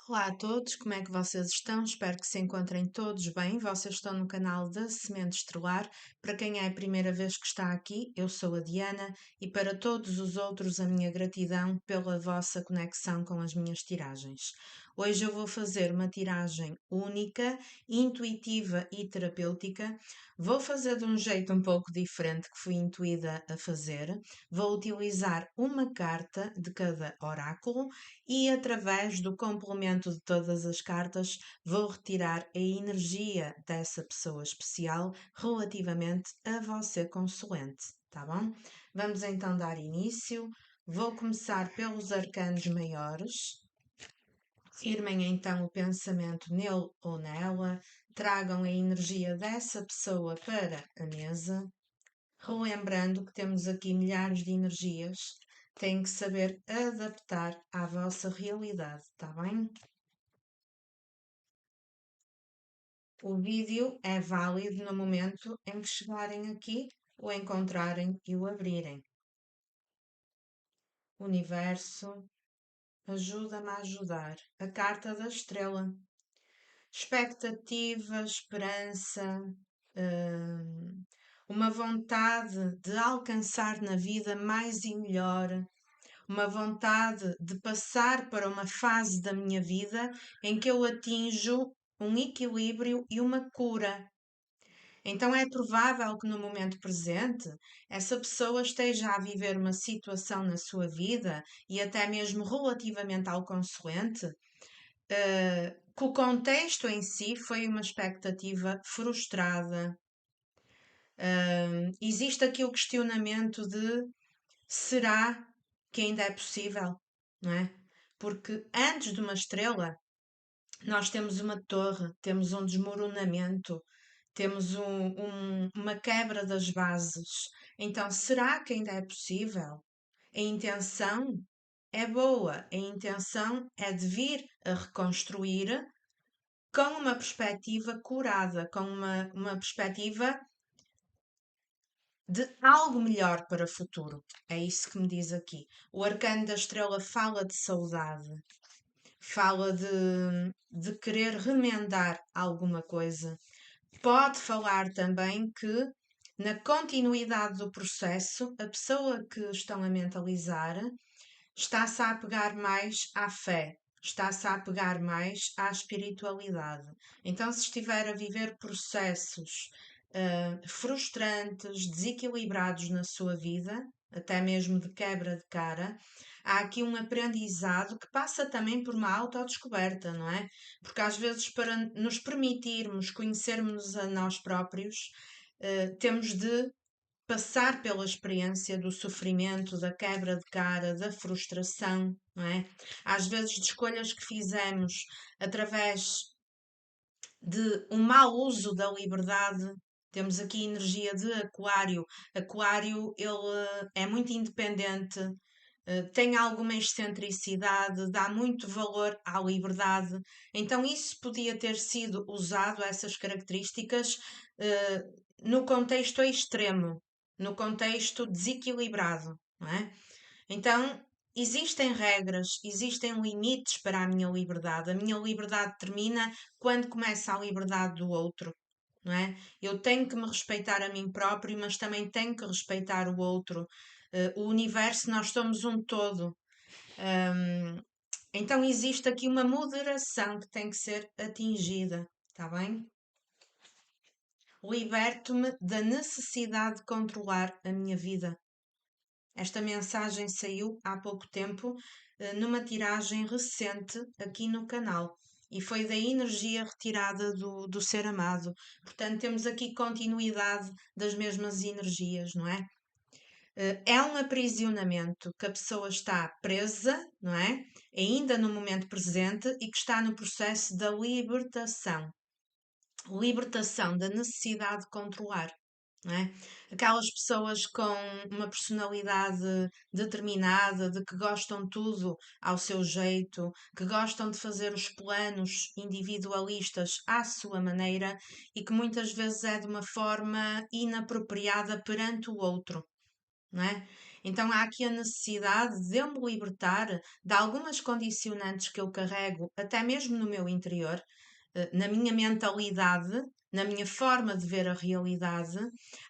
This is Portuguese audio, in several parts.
Olá a todos, como é que vocês estão? Espero que se encontrem todos bem. Vocês estão no canal da Semente Estelar. Para quem é a primeira vez que está aqui, eu sou a Diana e para todos os outros a minha gratidão pela vossa conexão com as minhas tiragens. Hoje eu vou fazer uma tiragem única, intuitiva e terapêutica. Vou fazer de um jeito um pouco diferente que fui intuída a fazer. Vou utilizar uma carta de cada oráculo e através do complemento de todas as cartas vou retirar a energia dessa pessoa especial relativamente a você consulente, tá bom? Vamos então dar início. Vou começar pelos arcanos maiores. Firmem então o pensamento nele ou nela, tragam a energia dessa pessoa para a mesa, relembrando que temos aqui milhares de energias, têm que saber adaptar à vossa realidade, tá bem? O vídeo é válido no momento em que chegarem aqui, o encontrarem e o abrirem. Universo, ajuda-me a ajudar. A carta da estrela. Expectativa, esperança, uma vontade de alcançar na vida mais e melhor, uma vontade de passar para uma fase da minha vida em que eu atinjo um equilíbrio e uma cura. Então é provável que no momento presente essa pessoa esteja a viver uma situação na sua vida e até mesmo relativamente ao consulente, que o contexto em si foi uma expectativa frustrada. Existe aqui o questionamento de será que ainda é possível, não é? Porque antes de uma estrela, nós temos uma torre, temos um desmoronamento, temos uma quebra das bases. Então, será que ainda é possível? A intenção é boa, a intenção é de vir a reconstruir com uma perspectiva curada, com uma perspectiva de algo melhor para o futuro. É isso que me diz aqui. O arcano da estrela fala de saudade, fala de querer remendar alguma coisa. Pode falar também que, na continuidade do processo, a pessoa que estão a mentalizar está-se a apegar mais à fé, está-se a apegar mais à espiritualidade. Então, se estiver a viver processos frustrantes, desequilibrados na sua vida, até mesmo de quebra de cara, há aqui um aprendizado que passa também por uma autodescoberta, não é? Porque às vezes, para nos permitirmos conhecermos a nós próprios, temos de passar pela experiência do sofrimento, da quebra de cara, da frustração, não é? Às vezes de escolhas que fizemos através de um mau uso da liberdade. Temos aqui energia de Aquário. Aquário, ele é muito independente, tem alguma excentricidade, dá muito valor à liberdade. Então, isso podia ter sido usado, essas características, no contexto extremo, no contexto desequilibrado, não é? Então, existem regras, existem limites para a minha liberdade. A minha liberdade termina quando começa a liberdade do outro, não é? Eu tenho que me respeitar a mim próprio, mas também tenho que respeitar o outro. O universo, nós somos um todo. Então, existe aqui uma moderação que tem que ser atingida, está bem? Liberto-me da necessidade de controlar a minha vida. Esta mensagem saiu há pouco tempo, numa tiragem recente aqui no canal. E foi da energia retirada do ser amado. Portanto, temos aqui continuidade das mesmas energias, não é? É um aprisionamento que a pessoa está presa, não é? Ainda no momento presente e que está no processo da libertação. Libertação da necessidade de controlar. Não é? Aquelas pessoas com uma personalidade determinada, de que gostam tudo ao seu jeito, que gostam de fazer os planos individualistas à sua maneira e que muitas vezes é de uma forma inapropriada perante o outro, não é? Então há aqui a necessidade de eu me libertar de algumas condicionantes que eu carrego, até mesmo no meu interior, na minha mentalidade, na minha forma de ver a realidade.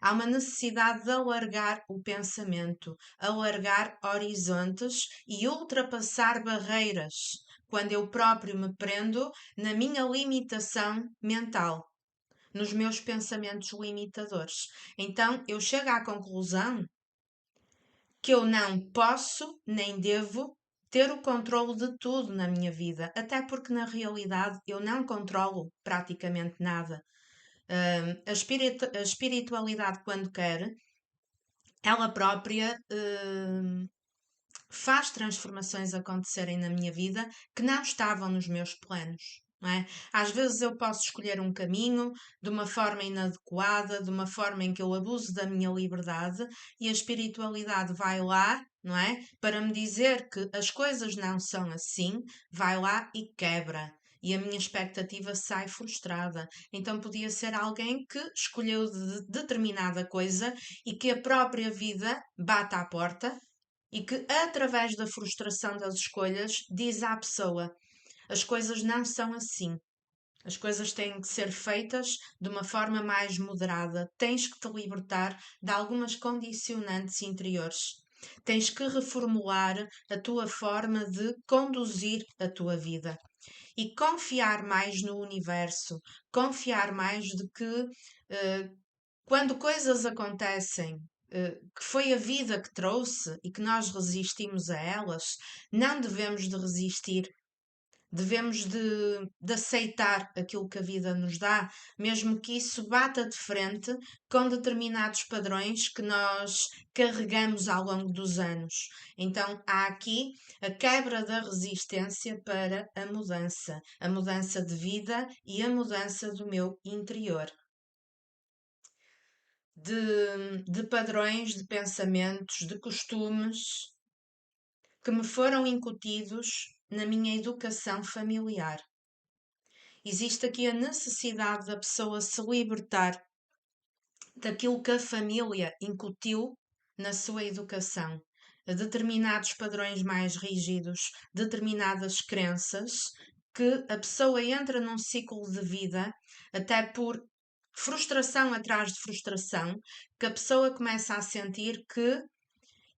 Há uma necessidade de alargar o pensamento, alargar horizontes e ultrapassar barreiras, quando eu próprio me prendo na minha limitação mental, nos meus pensamentos limitadores. Então eu chego à conclusão que eu não posso nem devo ter o controle de tudo na minha vida, até porque na realidade eu não controlo praticamente nada. A espiritualidade, quando quer, ela própria faz transformações acontecerem na minha vida que não estavam nos meus planos. Não é? Às vezes eu posso escolher um caminho de uma forma inadequada, de uma forma em que eu abuso da minha liberdade, e a espiritualidade vai lá, não é? Para me dizer que as coisas não são assim, vai lá e quebra. E a minha expectativa sai frustrada. Então podia ser alguém que escolheu determinada coisa e que a própria vida bate à porta e que, através da frustração das escolhas, diz à pessoa: as coisas não são assim. As coisas têm que ser feitas de uma forma mais moderada. Tens que te libertar de algumas condicionantes interiores. Tens que reformular a tua forma de conduzir a tua vida e confiar mais no universo, confiar mais de que quando coisas acontecem, que foi a vida que trouxe e que nós resistimos a elas, não devemos de resistir. Devemos de aceitar aquilo que a vida nos dá, mesmo que isso bata de frente com determinados padrões que nós carregamos ao longo dos anos. Então há aqui a quebra da resistência para a mudança de vida e a mudança do meu interior. De padrões, de pensamentos, de costumes que me foram incutidos na minha educação familiar. Existe aqui a necessidade da pessoa se libertar daquilo que a família incutiu na sua educação. Determinados padrões mais rígidos, determinadas crenças, que a pessoa entra num ciclo de vida, até por frustração atrás de frustração, que a pessoa começa a sentir que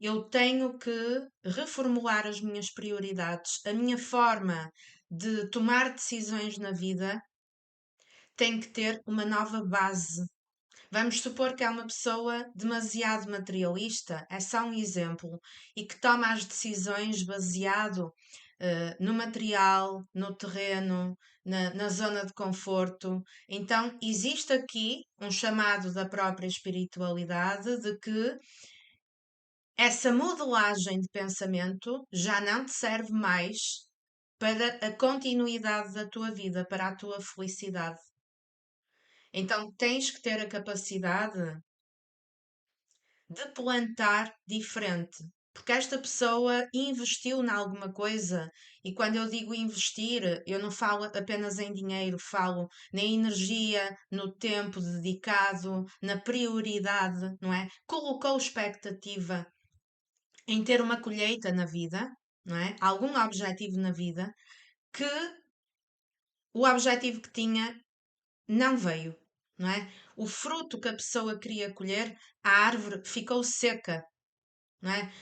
eu tenho que reformular as minhas prioridades, a minha forma de tomar decisões na vida tem que ter uma nova base. Vamos supor que é uma pessoa demasiado materialista, é só um exemplo, e que toma as decisões baseado no material, no terreno, na zona de conforto. Então, existe aqui um chamado da própria espiritualidade de que essa modelagem de pensamento já não te serve mais para a continuidade da tua vida, para a tua felicidade. Então tens que ter a capacidade de plantar diferente. Porque esta pessoa investiu em alguma coisa, e quando eu digo investir, eu não falo apenas em dinheiro, falo na energia, no tempo dedicado, na prioridade, não é? Colocou expectativa em ter uma colheita na vida, não é? Algum objetivo na vida, que o objetivo que tinha não veio, não é? O fruto que a pessoa queria colher, a árvore ficou seca, não é?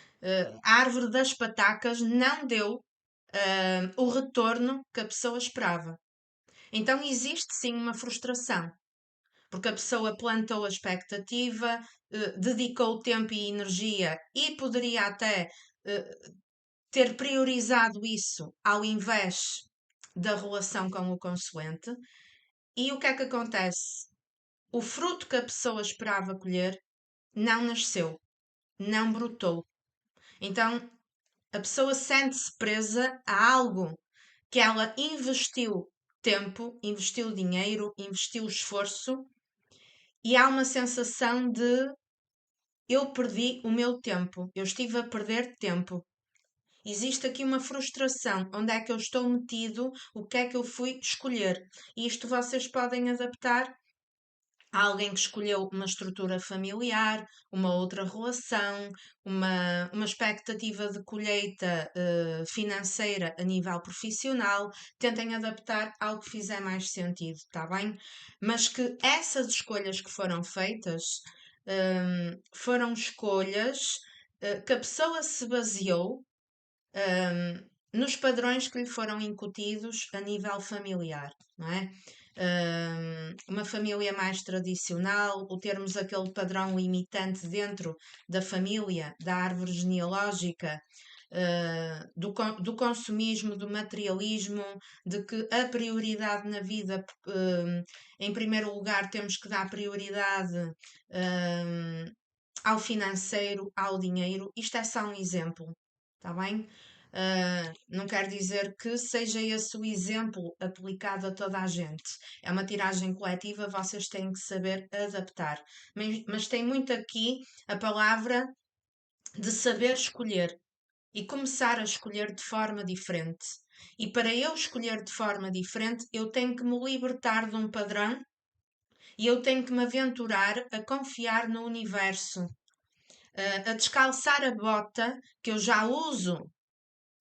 A árvore das patacas não deu o retorno que a pessoa esperava. Então existe sim uma frustração, porque a pessoa plantou a expectativa, dedicou tempo e energia e poderia até ter priorizado isso ao invés da relação com o consoante. E o que é que acontece? O fruto que a pessoa esperava colher não nasceu, não brotou. Então a pessoa sente-se presa a algo que ela investiu tempo, investiu dinheiro, investiu esforço, e há uma sensação de eu perdi o meu tempo, eu estive a perder tempo. Existe aqui uma frustração. Onde é que eu estou metido? O que é que eu fui escolher? E isto vocês podem adaptar Há alguém que escolheu uma estrutura familiar, uma outra relação, uma expectativa de colheita financeira a nível profissional. Tentem adaptar ao que fizer mais sentido, está bem? Mas que essas escolhas que foram feitas foram escolhas que a pessoa se baseou nos padrões que lhe foram incutidos a nível familiar, não é? Uma família mais tradicional, o termos aquele padrão limitante dentro da família, da árvore genealógica, do consumismo, do materialismo, de que a prioridade na vida, em primeiro lugar, temos que dar prioridade ao financeiro, ao dinheiro. Isto é só um exemplo, está bem? Não quer dizer que seja esse o exemplo aplicado a toda a gente. É uma tiragem coletiva, vocês têm que saber adaptar. Mas tem muito aqui a palavra de saber escolher e começar a escolher de forma diferente. E para eu escolher de forma diferente, eu tenho que me libertar de um padrão e eu tenho que me aventurar a confiar no universo, a descalçar a bota que eu já uso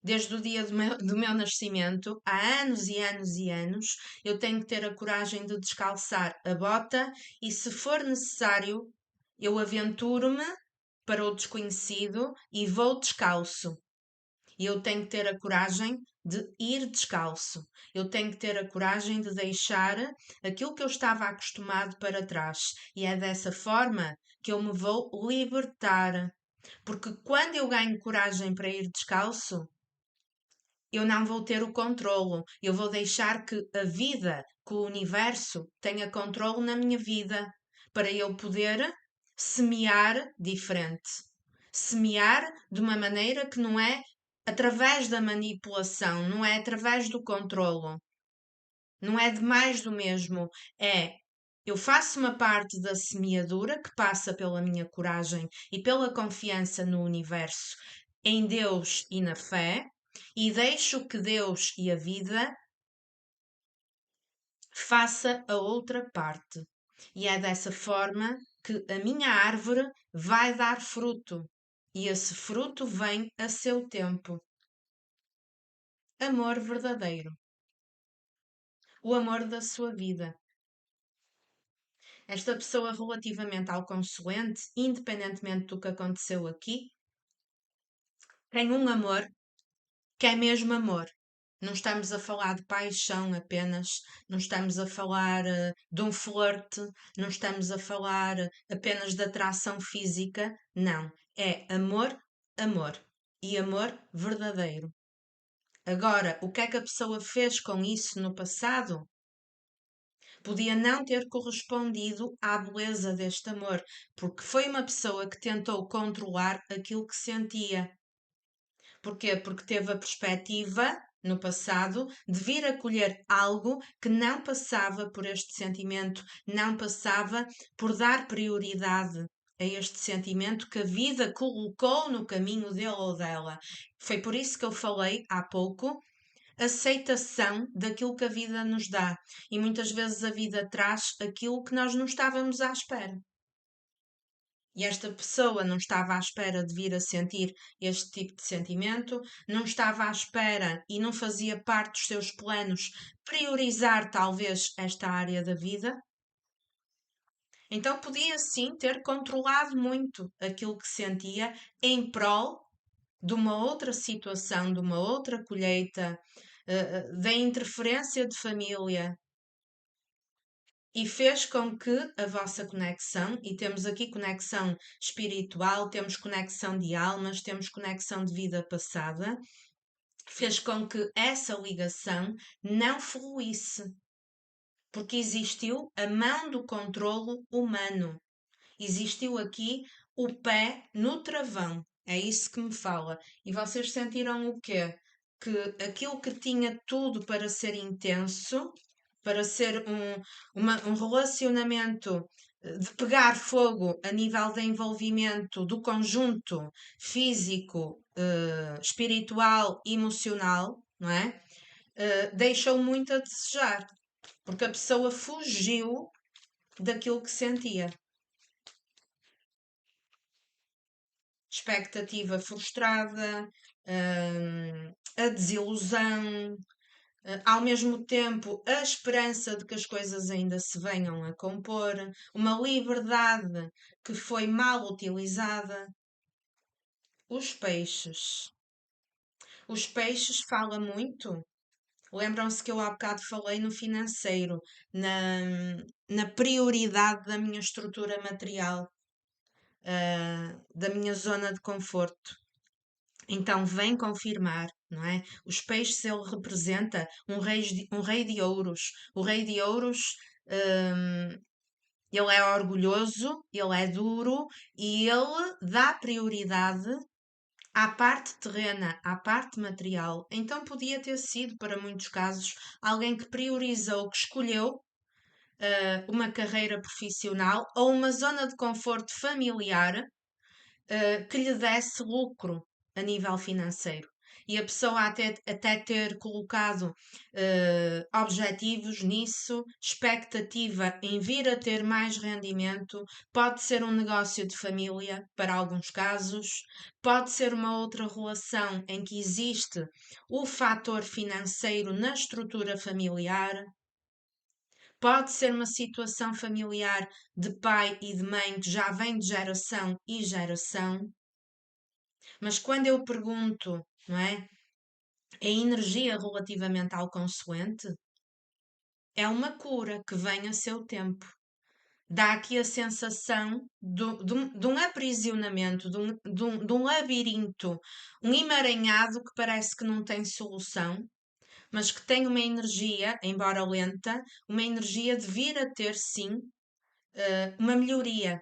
desde o dia do meu nascimento, há anos e anos e anos. Eu tenho que ter a coragem de descalçar a bota e, se for necessário, eu aventuro-me para o desconhecido e vou descalço. E eu tenho que ter a coragem de ir descalço. Eu tenho que ter a coragem de deixar aquilo que eu estava acostumado para trás. E é dessa forma que eu me vou libertar. Porque quando eu ganho coragem para ir descalço, eu não vou ter o controlo. Eu vou deixar que a vida, que o universo tenha controlo na minha vida para eu poder semear diferente. Semear de uma maneira que não é através da manipulação, não é através do controlo, não é de mais do mesmo. É eu faço uma parte da semeadura que passa pela minha coragem e pela confiança no universo, em Deus e na fé, e deixo que Deus e a vida faça a outra parte. E é dessa forma que a minha árvore vai dar fruto. E esse fruto vem a seu tempo. Amor verdadeiro. O amor da sua vida. Esta pessoa, relativamente ao consoante, independentemente do que aconteceu aqui, tem um amor que é mesmo amor. Não estamos a falar de paixão apenas, não estamos a falar de um flerte, não estamos a falar apenas de atração física, não. É amor, amor. E amor verdadeiro. Agora, o que é que a pessoa fez com isso no passado? Podia não ter correspondido à beleza deste amor, porque foi uma pessoa que tentou controlar aquilo que sentia. Porquê? Porque teve a perspectiva, no passado, de vir acolher algo que não passava por este sentimento, não passava por dar prioridade a este sentimento que a vida colocou no caminho dele ou dela. Foi por isso que eu falei há pouco aceitação daquilo que a vida nos dá. E muitas vezes a vida traz aquilo que nós não estávamos à espera. E esta pessoa não estava à espera de vir a sentir este tipo de sentimento, não estava à espera e não fazia parte dos seus planos priorizar talvez esta área da vida. Então podia sim ter controlado muito aquilo que sentia em prol de uma outra situação, de uma outra colheita, da interferência de família, e fez com que a vossa conexão, e temos aqui conexão espiritual, temos conexão de almas, temos conexão de vida passada, fez com que essa ligação não fluísse, porque existiu a mão do controlo humano, existiu aqui o pé no travão. É isso que me fala. E vocês sentiram o quê? Que aquilo que tinha tudo para ser intenso, para ser um relacionamento de pegar fogo a nível de envolvimento do conjunto físico, espiritual e emocional, não é? Deixou muito a desejar, porque a pessoa fugiu daquilo que sentia. Expectativa frustrada, a desilusão, ao mesmo tempo a esperança de que as coisas ainda se venham a compor, uma liberdade que foi mal utilizada. Os peixes. Os peixes fala muito. Lembram-se que eu há bocado falei no financeiro, na prioridade da minha estrutura material, da minha zona de conforto. Então vem confirmar, não é? Os peixes ele representa um rei de ouros. O rei de ouros, ele é orgulhoso, ele é duro e ele dá prioridade à parte terrena, à parte material. Então podia ter sido, para muitos casos, alguém que priorizou, que escolheu uma carreira profissional ou uma zona de conforto familiar que lhe desse lucro a nível financeiro. E a pessoa até ter colocado objetivos nisso, expectativa em vir a ter mais rendimento, pode ser um negócio de família, para alguns casos, pode ser uma outra relação em que existe o fator financeiro na estrutura familiar, pode ser uma situação familiar de pai e de mãe que já vem de geração e geração. Mas quando eu pergunto, não é? A energia relativamente ao consoante é uma cura que vem a seu tempo. Dá aqui a sensação de um aprisionamento, de um labirinto, um emaranhado que parece que não tem solução, mas que tem uma energia, embora lenta, uma energia de vir a ter sim uma melhoria,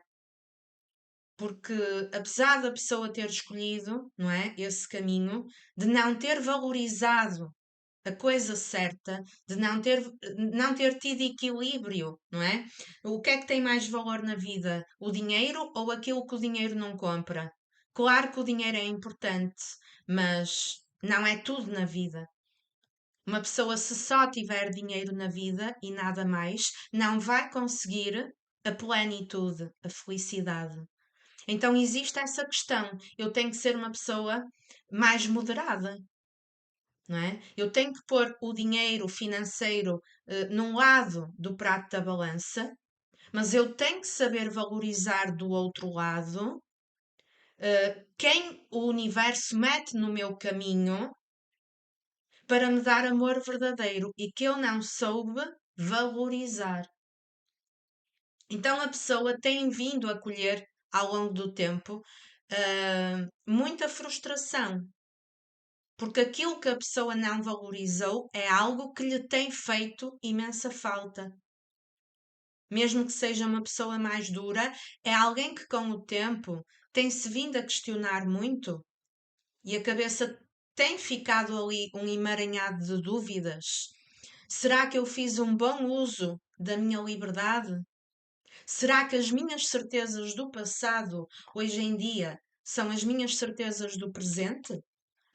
porque apesar da pessoa ter escolhido, não é, esse caminho, de não ter valorizado a coisa certa, de não ter tido equilíbrio, não é? O que é que tem mais valor na vida? O dinheiro ou aquilo que o dinheiro não compra? Claro que o dinheiro é importante, mas não é tudo na vida. Uma pessoa, se só tiver dinheiro na vida e nada mais, não vai conseguir a plenitude, a felicidade. Então existe essa questão. Eu tenho que ser uma pessoa mais moderada, não é? Eu tenho que pôr o dinheiro financeiro num lado do prato da balança, mas eu tenho que saber valorizar do outro lado quem o universo mete no meu caminho para me dar amor verdadeiro e que eu não soube valorizar. Então a pessoa tem vindo a colher ao longo do tempo muita frustração, porque aquilo que a pessoa não valorizou é algo que lhe tem feito imensa falta. Mesmo que seja uma pessoa mais dura, é alguém que com o tempo tem-se vindo a questionar muito e a cabeça tem ficado ali um emaranhado de dúvidas. Será que eu fiz um bom uso da minha liberdade? Será que as minhas certezas do passado, hoje em dia, são as minhas certezas do presente?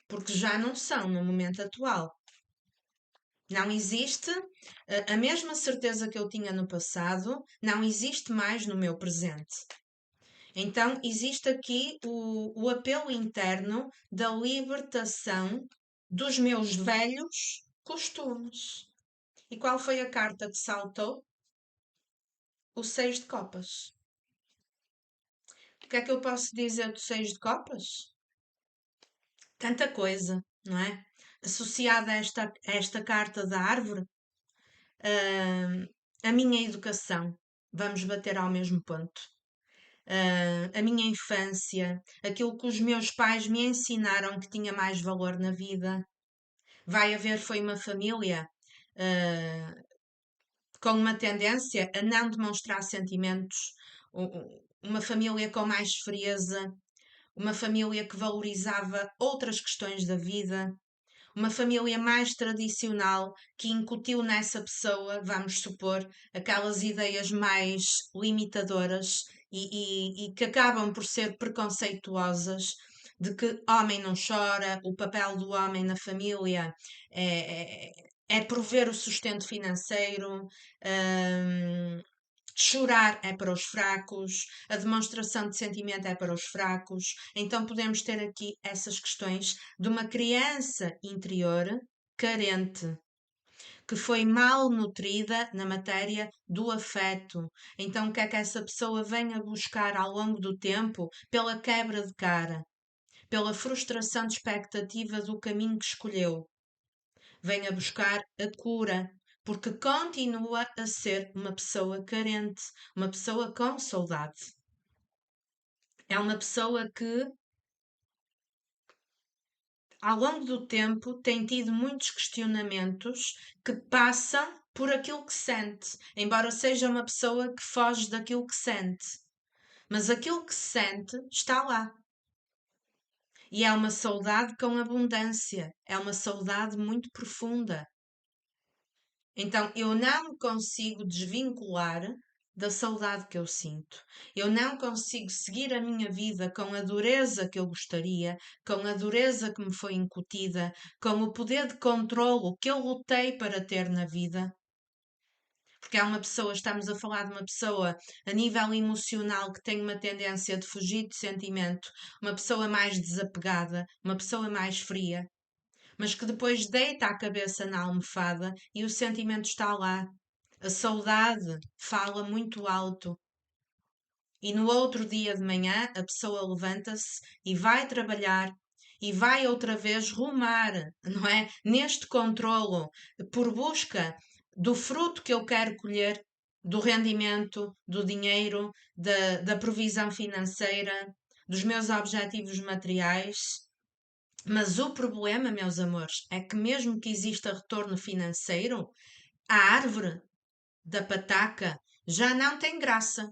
Porque já não são no momento atual. Não existe a mesma certeza que eu tinha no passado, não existe mais no meu presente. Então, existe aqui o apelo interno da libertação dos meus velhos costumes. E qual foi a carta que saltou? O seis de copas. O que é que eu posso dizer do seis de copas? Tanta coisa, não é? Associada a esta carta da árvore, a minha educação, vamos bater ao mesmo ponto. A minha infância, aquilo que os meus pais me ensinaram que tinha mais valor na vida. Vai haver, foi uma família com uma tendência a não demonstrar sentimentos, uma família com mais frieza, uma família que valorizava outras questões da vida, uma família mais tradicional que incutiu nessa pessoa, vamos supor, aquelas ideias mais limitadoras e que acabam por ser preconceituosas, de que homem não chora, o papel do homem na família é, é prover o sustento financeiro, hum, Chorar é para os fracos, a demonstração de sentimento é para os fracos. Então podemos ter aqui essas questões de uma criança interior carente, que foi mal nutrida na matéria do afeto. Então, o que é que essa pessoa vem a buscar ao longo do tempo? Pela quebra de cara, pela frustração de expectativa do caminho que escolheu. Vem a buscar a cura, porque continua a ser uma pessoa carente, uma pessoa com saudade. É uma pessoa que, ao longo do tempo, tem tido muitos questionamentos que passam por aquilo que sente, embora seja uma pessoa que foge daquilo que sente. Mas aquilo que sente está lá. E é uma saudade com abundância, é uma saudade muito profunda. Então eu não me consigo desvincular da saudade que eu sinto. Eu não consigo seguir a minha vida com a dureza que eu gostaria, com a dureza que me foi incutida, com o poder de controlo que eu lutei para ter na vida. Porque há uma pessoa, estamos a falar de uma pessoa a nível emocional que tem uma tendência de fugir de sentimento, uma pessoa mais desapegada, uma pessoa mais fria, mas que depois deita a cabeça na almofada e o sentimento está lá. A saudade fala muito alto. E no outro dia de manhã a pessoa levanta-se e vai trabalhar e vai outra vez rumar, não é? Neste controlo, por busca do fruto que eu quero colher, do rendimento, do dinheiro, da provisão financeira, dos meus objetivos materiais. Mas o problema, meus amores, é que mesmo que exista retorno financeiro, a árvore da pataca já não tem graça.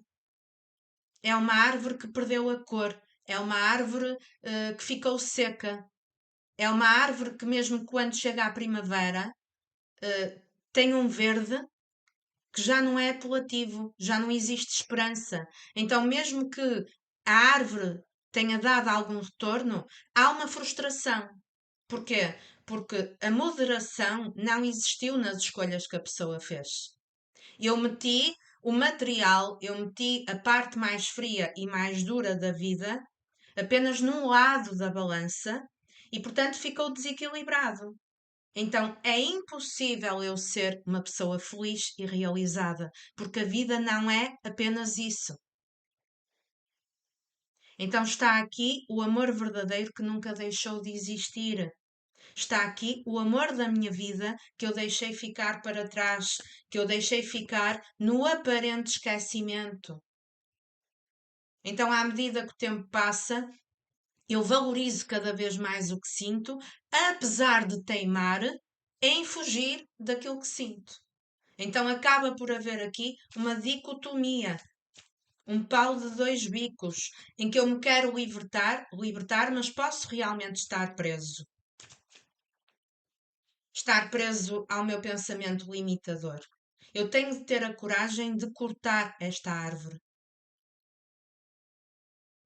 É uma árvore que perdeu a cor, é uma árvore que ficou seca, é uma árvore que, mesmo quando chega à primavera, tem um verde que já não é apelativo, já não existe esperança. Então, mesmo que a árvore tenha dado algum retorno, há uma frustração. Porquê? Porque a moderação não existiu nas escolhas que a pessoa fez. Eu meti o material, eu meti a parte mais fria e mais dura da vida apenas num lado da balança e, portanto, ficou desequilibrado. Então é impossível eu ser uma pessoa feliz e realizada, porque a vida não é apenas isso. Então está aqui o amor verdadeiro que nunca deixou de existir. Está aqui o amor da minha vida que eu deixei ficar para trás, que eu deixei ficar no aparente esquecimento. Então, à medida que o tempo passa, eu valorizo cada vez mais o que sinto, apesar de teimar em fugir daquilo que sinto. Então, acaba por haver aqui uma dicotomia, um pau de dois bicos, em que eu me quero libertar, mas posso realmente estar preso. Estar preso ao meu pensamento limitador. Eu tenho de ter a coragem de cortar esta árvore,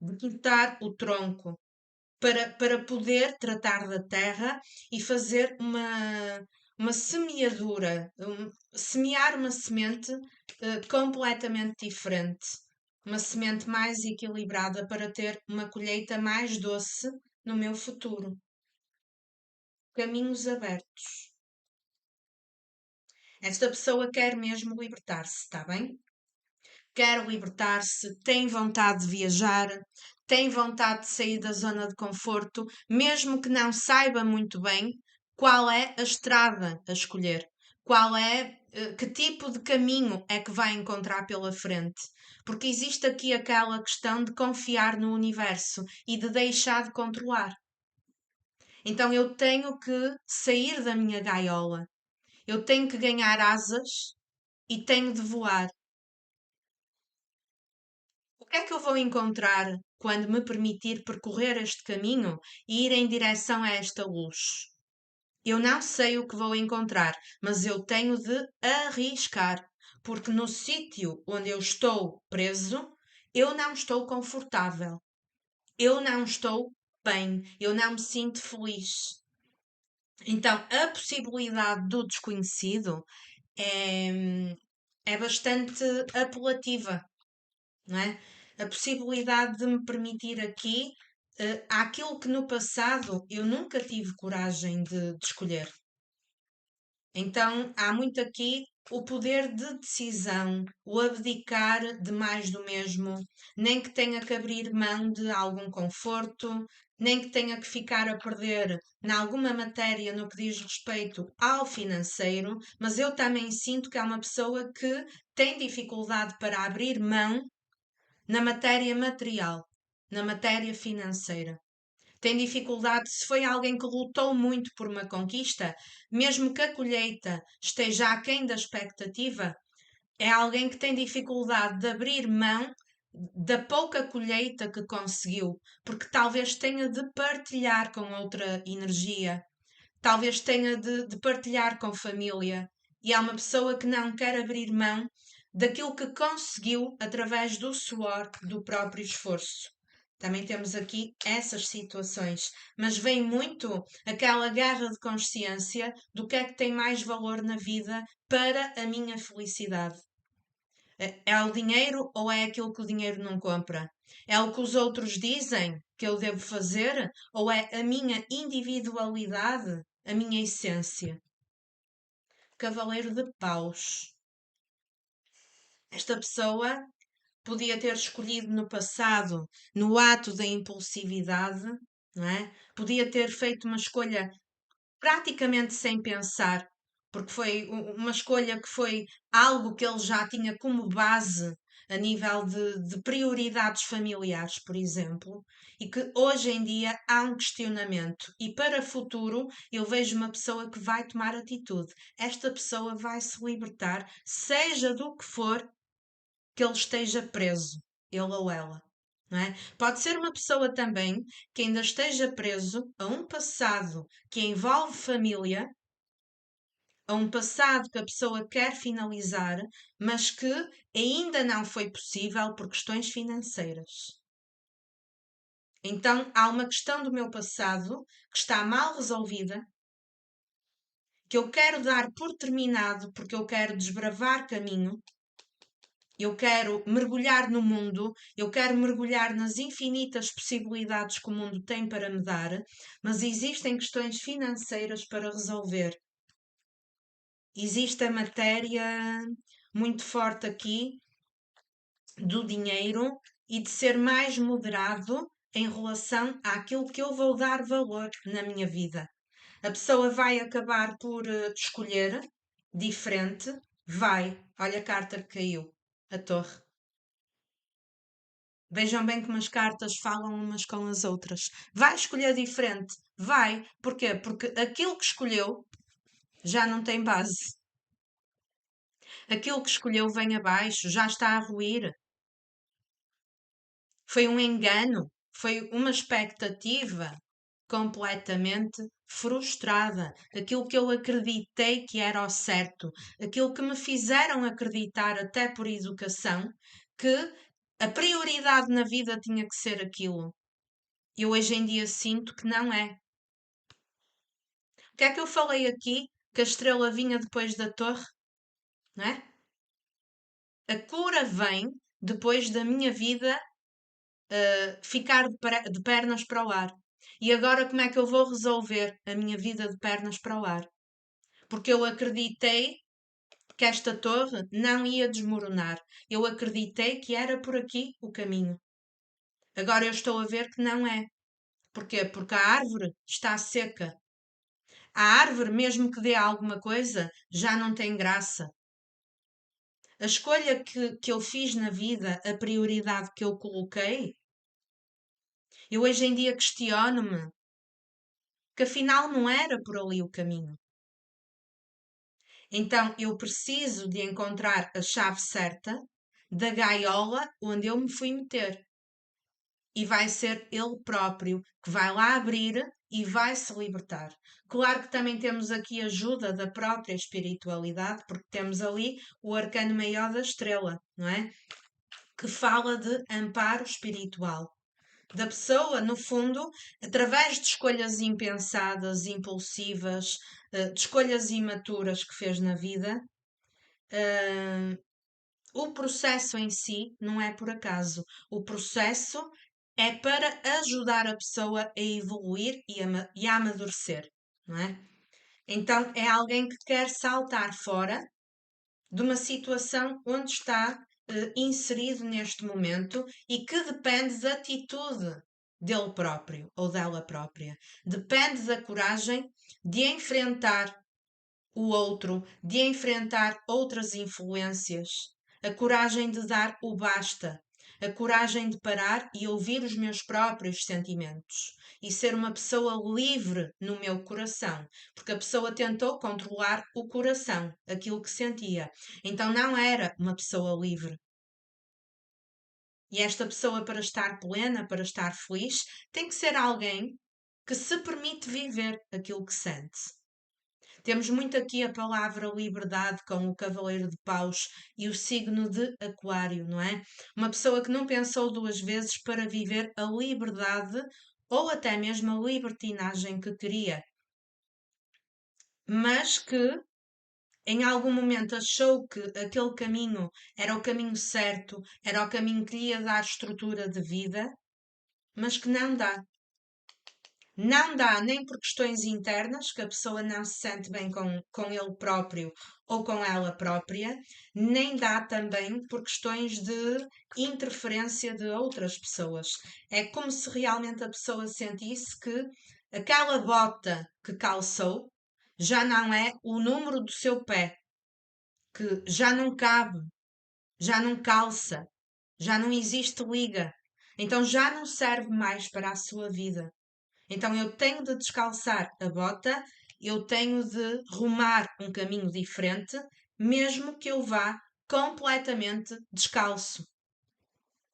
de cortar o tronco, para poder tratar da terra e fazer uma semeadura, semear uma semente completamente diferente, uma semente mais equilibrada para ter uma colheita mais doce no meu futuro. Caminhos abertos. Esta pessoa quer mesmo libertar-se, está bem? Quer libertar-se, tem vontade de viajar, tem vontade de sair da zona de conforto, mesmo que não saiba muito bem qual é a estrada a escolher, qual é, que tipo de caminho é que vai encontrar pela frente. Porque existe aqui aquela questão de confiar no universo e de deixar de controlar. Então eu tenho que sair da minha gaiola, eu tenho que ganhar asas e tenho de voar. O que é que eu vou encontrar quando me permitir percorrer este caminho e ir em direção a esta luz? Eu não sei o que vou encontrar, mas eu tenho de arriscar, porque no sítio onde eu estou preso, eu não estou confortável, eu não estou bem, eu não me sinto feliz. Então, a possibilidade do desconhecido é, é bastante apelativa, não é? A possibilidade de me permitir aqui aquilo que no passado eu nunca tive coragem de escolher. Então, há muito aqui o poder de decisão, o abdicar de mais do mesmo, nem que tenha que abrir mão de algum conforto, nem que tenha que ficar a perder em alguma matéria no que diz respeito ao financeiro, mas eu também sinto que há uma pessoa que tem dificuldade para abrir mão na matéria material, na matéria financeira. Tem dificuldade, se foi alguém que lutou muito por uma conquista, mesmo que a colheita esteja aquém da expectativa, é alguém que tem dificuldade de abrir mão da pouca colheita que conseguiu, porque talvez tenha de partilhar com outra energia, talvez tenha de partilhar com família. E há uma pessoa que não quer abrir mão daquilo que conseguiu através do suor do próprio esforço. Também temos aqui essas situações, mas vem muito aquela guerra de consciência do que é que tem mais valor na vida para a minha felicidade. É o dinheiro ou é aquilo que o dinheiro não compra? É o que os outros dizem que eu devo fazer ou é a minha individualidade, a minha essência? Cavaleiro de Paus. Esta pessoa podia ter escolhido no passado, no ato da impulsividade, não é? Podia ter feito uma escolha praticamente sem pensar, porque foi uma escolha que foi algo que ele já tinha como base a nível de prioridades familiares, por exemplo, e que hoje em dia há um questionamento. E para o futuro, eu vejo uma pessoa que vai tomar atitude. Esta pessoa vai se libertar, seja do que for que ele esteja preso, ele ou ela. Não é? Pode ser uma pessoa também que ainda esteja preso a um passado que envolve família, a um passado que a pessoa quer finalizar, mas que ainda não foi possível por questões financeiras. Então há uma questão do meu passado que está mal resolvida, que eu quero dar por terminado porque eu quero desbravar caminho. Eu quero mergulhar no mundo, eu quero mergulhar nas infinitas possibilidades que o mundo tem para me dar, mas existem questões financeiras para resolver. Existe a matéria muito forte aqui do dinheiro e de ser mais moderado em relação àquilo que eu vou dar valor na minha vida. A pessoa vai acabar por escolher diferente, vai. Olha a carta que caiu, a torre. Vejam bem como as cartas falam umas com as outras. Vai escolher diferente? Vai. Porquê? Porque aquilo que escolheu já não tem base. Aquilo que escolheu vem abaixo, já está a ruir. Foi um engano, foi uma expectativa completamente frustrada. Aquilo que eu acreditei que era o certo, aquilo que me fizeram acreditar, até por educação, que a prioridade na vida tinha que ser aquilo. Eu hoje em dia sinto que não é. O que é que eu falei aqui? Que a estrela vinha depois da torre, não é? A cura vem depois da minha vida ficar de pernas para o ar. E agora como é que eu vou resolver a minha vida de pernas para o ar? Porque eu acreditei que esta torre não ia desmoronar. Eu acreditei que era por aqui o caminho. Agora eu estou a ver que não é. Porquê? Porque a árvore está seca. A árvore, mesmo que dê alguma coisa, já não tem graça. A escolha que eu fiz na vida, a prioridade que eu coloquei, eu hoje em dia questiono-me que afinal não era por ali o caminho. Então eu preciso de encontrar a chave certa da gaiola onde eu me fui meter. E vai ser ele próprio que vai lá abrir e vai se libertar. Claro que também temos aqui ajuda da própria espiritualidade, porque temos ali o arcano maior da estrela, não é? Que fala de amparo espiritual. Da pessoa, no fundo, através de escolhas impensadas, impulsivas, de escolhas imaturas que fez na vida, O processo em si não é por acaso. O processo é para ajudar a pessoa a evoluir e a amadurecer, não é? Então é alguém que quer saltar fora de uma situação onde está inserido neste momento e que depende da atitude dele próprio ou dela própria. Depende da coragem de enfrentar o outro, de enfrentar outras influências, a coragem de dar o basta, a coragem de parar e ouvir os meus próprios sentimentos e ser uma pessoa livre no meu coração, porque a pessoa tentou controlar o coração, aquilo que sentia. Então não era uma pessoa livre. E esta pessoa, para estar plena, para estar feliz, tem que ser alguém que se permite viver aquilo que sente. Temos muito aqui a palavra liberdade com o Cavaleiro de Paus e o signo de Aquário, não é? Uma pessoa que não pensou duas vezes para viver a liberdade ou até mesmo a libertinagem que queria, mas que em algum momento achou que aquele caminho era o caminho certo, era o caminho que lhe ia dar estrutura de vida, mas que não dá. Não dá nem por questões internas, que a pessoa não se sente bem com ele próprio ou com ela própria, nem dá também por questões de interferência de outras pessoas. É como se realmente a pessoa sentisse que aquela bota que calçou já não é o número do seu pé, que já não cabe, já não calça, já não existe liga, então já não serve mais para a sua vida. Então eu tenho de descalçar a bota, eu tenho de rumar um caminho diferente, mesmo que eu vá completamente descalço,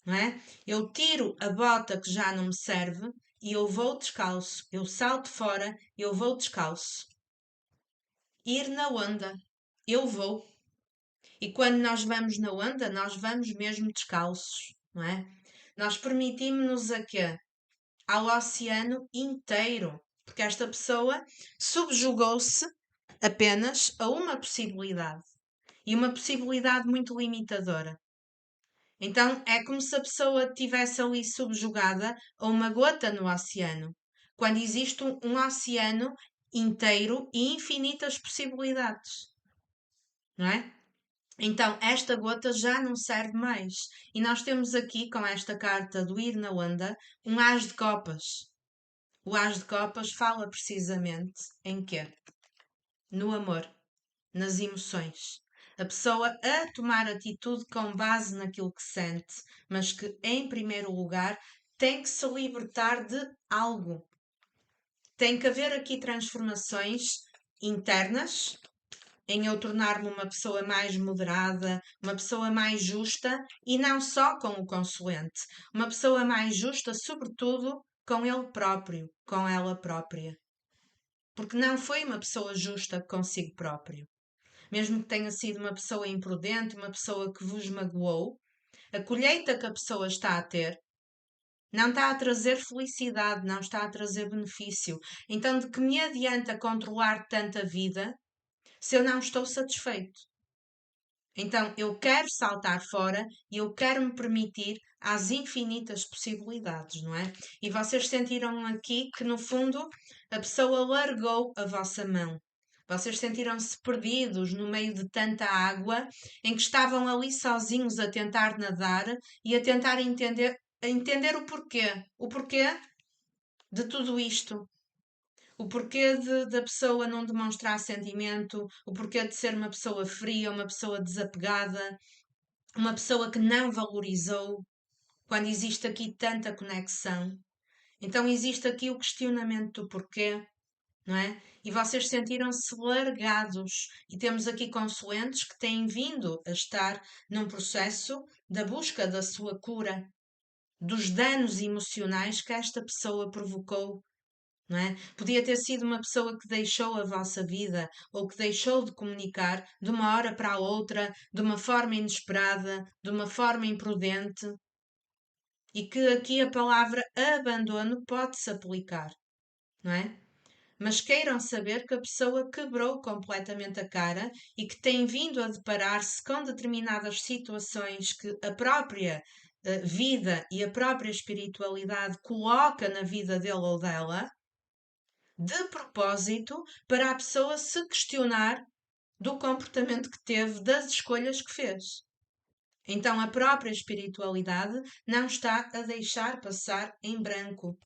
não é? Eu tiro a bota que já não me serve e eu vou descalço. Eu salto fora, eu vou descalço. Ir na onda, eu vou. E quando nós vamos na onda, nós vamos mesmo descalços, não é? Nós permitimos-nos a quê? Ao oceano inteiro, porque esta pessoa subjugou-se apenas a uma possibilidade e uma possibilidade muito limitadora. Então é como se a pessoa tivesse ali subjugada a uma gota no oceano, quando existe um oceano inteiro e infinitas possibilidades, não é? Então, esta gota já não serve mais. E nós temos aqui, com esta carta do Ir na Onda, um As de Copas. O As de Copas fala precisamente em quê? No amor, nas emoções. A pessoa a tomar atitude com base naquilo que sente, mas que, em primeiro lugar, tem que se libertar de algo. Tem que haver aqui transformações internas, em eu tornar-me uma pessoa mais moderada, uma pessoa mais justa e não só com o consulente, uma pessoa mais justa, sobretudo com ele próprio, com ela própria. Porque não foi uma pessoa justa consigo próprio. Mesmo que tenha sido uma pessoa imprudente, uma pessoa que vos magoou, a colheita que a pessoa está a ter não está a trazer felicidade, não está a trazer benefício. Então, de que me adianta controlar tanta vida se eu não estou satisfeito? Então, eu quero saltar fora e eu quero me permitir às infinitas possibilidades, não é? E vocês sentiram aqui que, no fundo, a pessoa largou a vossa mão. Vocês sentiram-se perdidos no meio de tanta água, em que estavam ali sozinhos a tentar nadar e a tentar entender o porquê de tudo isto. O porquê da pessoa não demonstrar sentimento, o porquê de ser uma pessoa fria, uma pessoa desapegada, uma pessoa que não valorizou, quando existe aqui tanta conexão. Então existe aqui o questionamento do porquê, não é? E vocês sentiram-se largados. E temos aqui consulentes que têm vindo a estar num processo da busca da sua cura, dos danos emocionais que esta pessoa provocou, não é? Podia ter sido uma pessoa que deixou a vossa vida ou que deixou de comunicar de uma hora para a outra, de uma forma inesperada, de uma forma imprudente, e que aqui a palavra abandono pode-se aplicar, não é? mas queiram saber que a pessoa quebrou completamente a cara e que tem vindo a deparar-se com determinadas situações que a própria vida e a própria espiritualidade coloca na vida dele ou dela, de propósito, para a pessoa se questionar do comportamento que teve, das escolhas que fez. Então a própria espiritualidade não está a deixar passar em branco.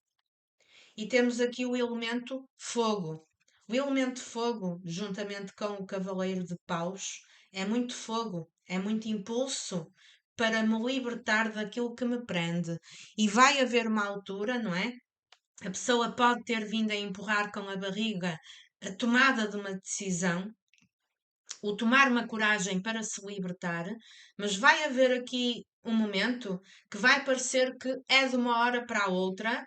E temos aqui o elemento fogo. O elemento fogo, juntamente com o cavaleiro de paus, é muito fogo, é muito impulso para me libertar daquilo que me prende. E vai haver uma altura, não é? A pessoa pode ter vindo a empurrar com a barriga a tomada de uma decisão, o tomar uma coragem para se libertar, mas vai haver aqui um momento que vai parecer que é de uma hora para a outra,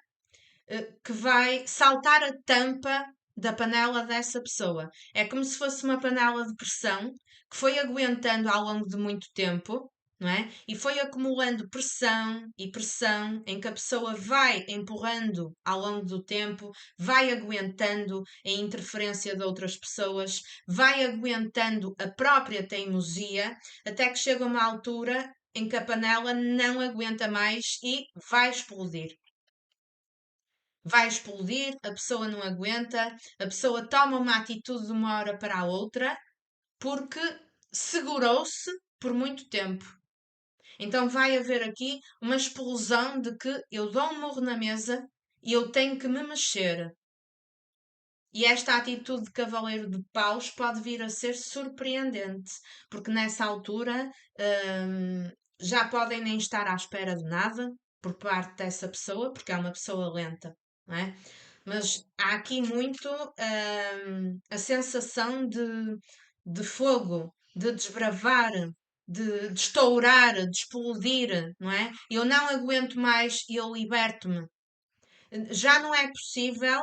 que vai saltar a tampa da panela dessa pessoa. É como se fosse uma panela de pressão que foi aguentando ao longo de muito tempo, não é? E foi acumulando pressão e pressão, em que a pessoa vai empurrando ao longo do tempo, vai aguentando a interferência de outras pessoas, vai aguentando a própria teimosia, até que chega uma altura em que a panela não aguenta mais e vai explodir. Vai explodir, a pessoa não aguenta, a pessoa toma uma atitude de uma hora para a outra porque segurou-se por muito tempo. Então vai haver aqui uma explosão de que eu dou um murro na mesa e eu tenho que me mexer. E esta atitude de cavaleiro de paus pode vir a ser surpreendente, porque nessa altura já podem nem estar à espera de nada por parte dessa pessoa, porque é uma pessoa lenta, não é? Mas há aqui muito a sensação de fogo, de desbravar, de estourar, de explodir, não é? Eu não aguento mais e eu liberto-me. Já não é possível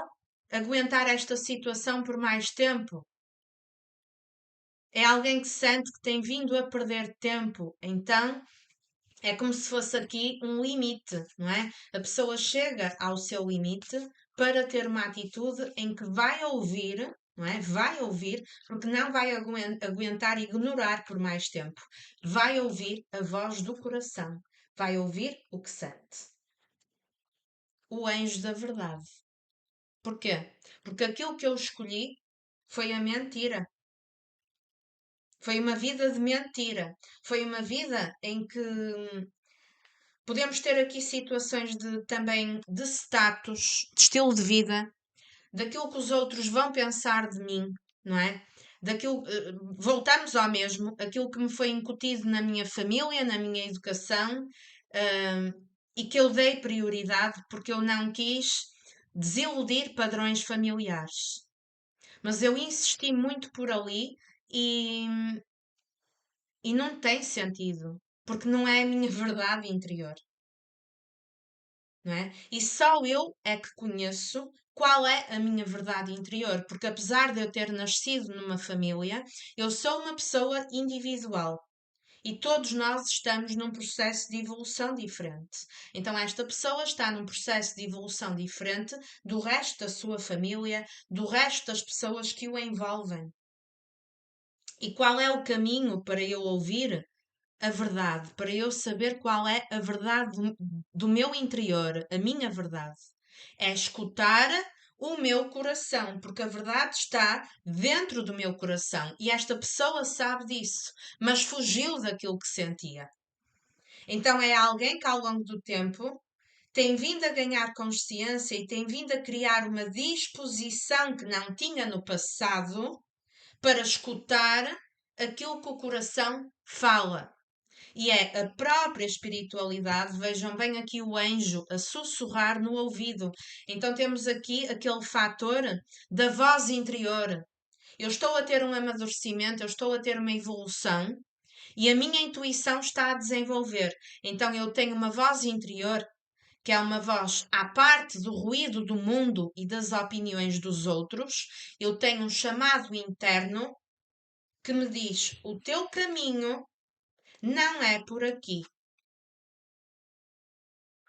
aguentar esta situação por mais tempo. É alguém que sente que tem vindo a perder tempo. Então, é como se fosse aqui um limite, não é? A pessoa chega ao seu limite para ter uma atitude em que vai ouvir, não é? Vai ouvir, porque não vai aguentar ignorar por mais tempo. Vai ouvir a voz do coração. Vai ouvir o que sente. O anjo da verdade. Porquê? Porque aquilo que eu escolhi foi a mentira. Foi uma vida de mentira. Foi uma vida em que podemos ter aqui situações de também de status, de estilo de vida, daquilo que os outros vão pensar de mim, não é? Daquilo, voltamos ao mesmo, aquilo que me foi incutido na minha família, na minha educação, e que eu dei prioridade porque eu não quis desiludir padrões familiares. Mas eu insisti muito por ali e, e não tem sentido, porque não é a minha verdade interior, não é? E só eu é que conheço qual é a minha verdade interior, porque apesar de eu ter nascido numa família, eu sou uma pessoa individual. E todos nós estamos num processo de evolução diferente. Então, esta pessoa está num processo de evolução diferente do resto da sua família, do resto das pessoas que o envolvem. E qual é o caminho para eu ouvir a verdade, para eu saber qual é a verdade do meu interior, a minha verdade? É escutar o meu coração, porque a verdade está dentro do meu coração e esta pessoa sabe disso, mas fugiu daquilo que sentia. Então é alguém que ao longo do tempo tem vindo a ganhar consciência e tem vindo a criar uma disposição que não tinha no passado para escutar aquilo que o coração fala. E é a própria espiritualidade, vejam bem aqui o anjo a sussurrar no ouvido. Então temos aqui aquele fator da voz interior. Eu estou a ter um amadurecimento, eu estou a ter uma evolução e a minha intuição está a desenvolver. Então eu tenho uma voz interior que é uma voz à parte do ruído do mundo e das opiniões dos outros. Eu tenho um chamado interno que me diz: o teu caminho não é por aqui.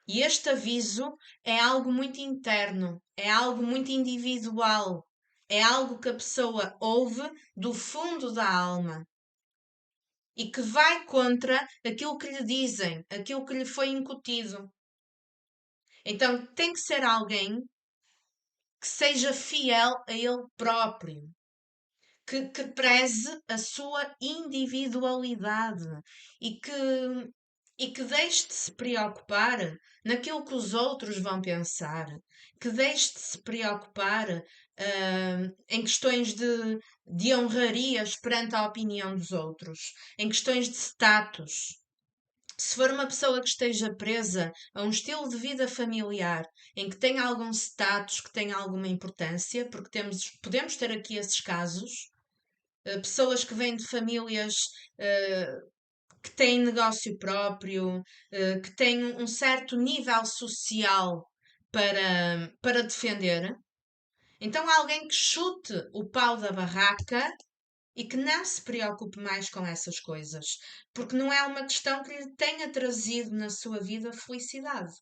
E este aviso é algo muito interno, é algo muito individual. É algo que a pessoa ouve do fundo da alma e que vai contra aquilo que lhe dizem, aquilo que lhe foi incutido. Então tem que ser alguém que seja fiel a ele próprio, que preze a sua individualidade e que deixe de se preocupar naquilo que os outros vão pensar, que deixe de se preocupar em questões de honrarias perante a opinião dos outros, em questões de status. Se for uma pessoa que esteja presa a um estilo de vida familiar em que tenha algum status, que tenha alguma importância, porque podemos ter aqui esses casos, pessoas que vêm de famílias que têm negócio próprio, que têm um certo nível social para defender. Então, alguém que chute o pau da barraca e que não se preocupe mais com essas coisas, porque não é uma questão que lhe tenha trazido na sua vida felicidade,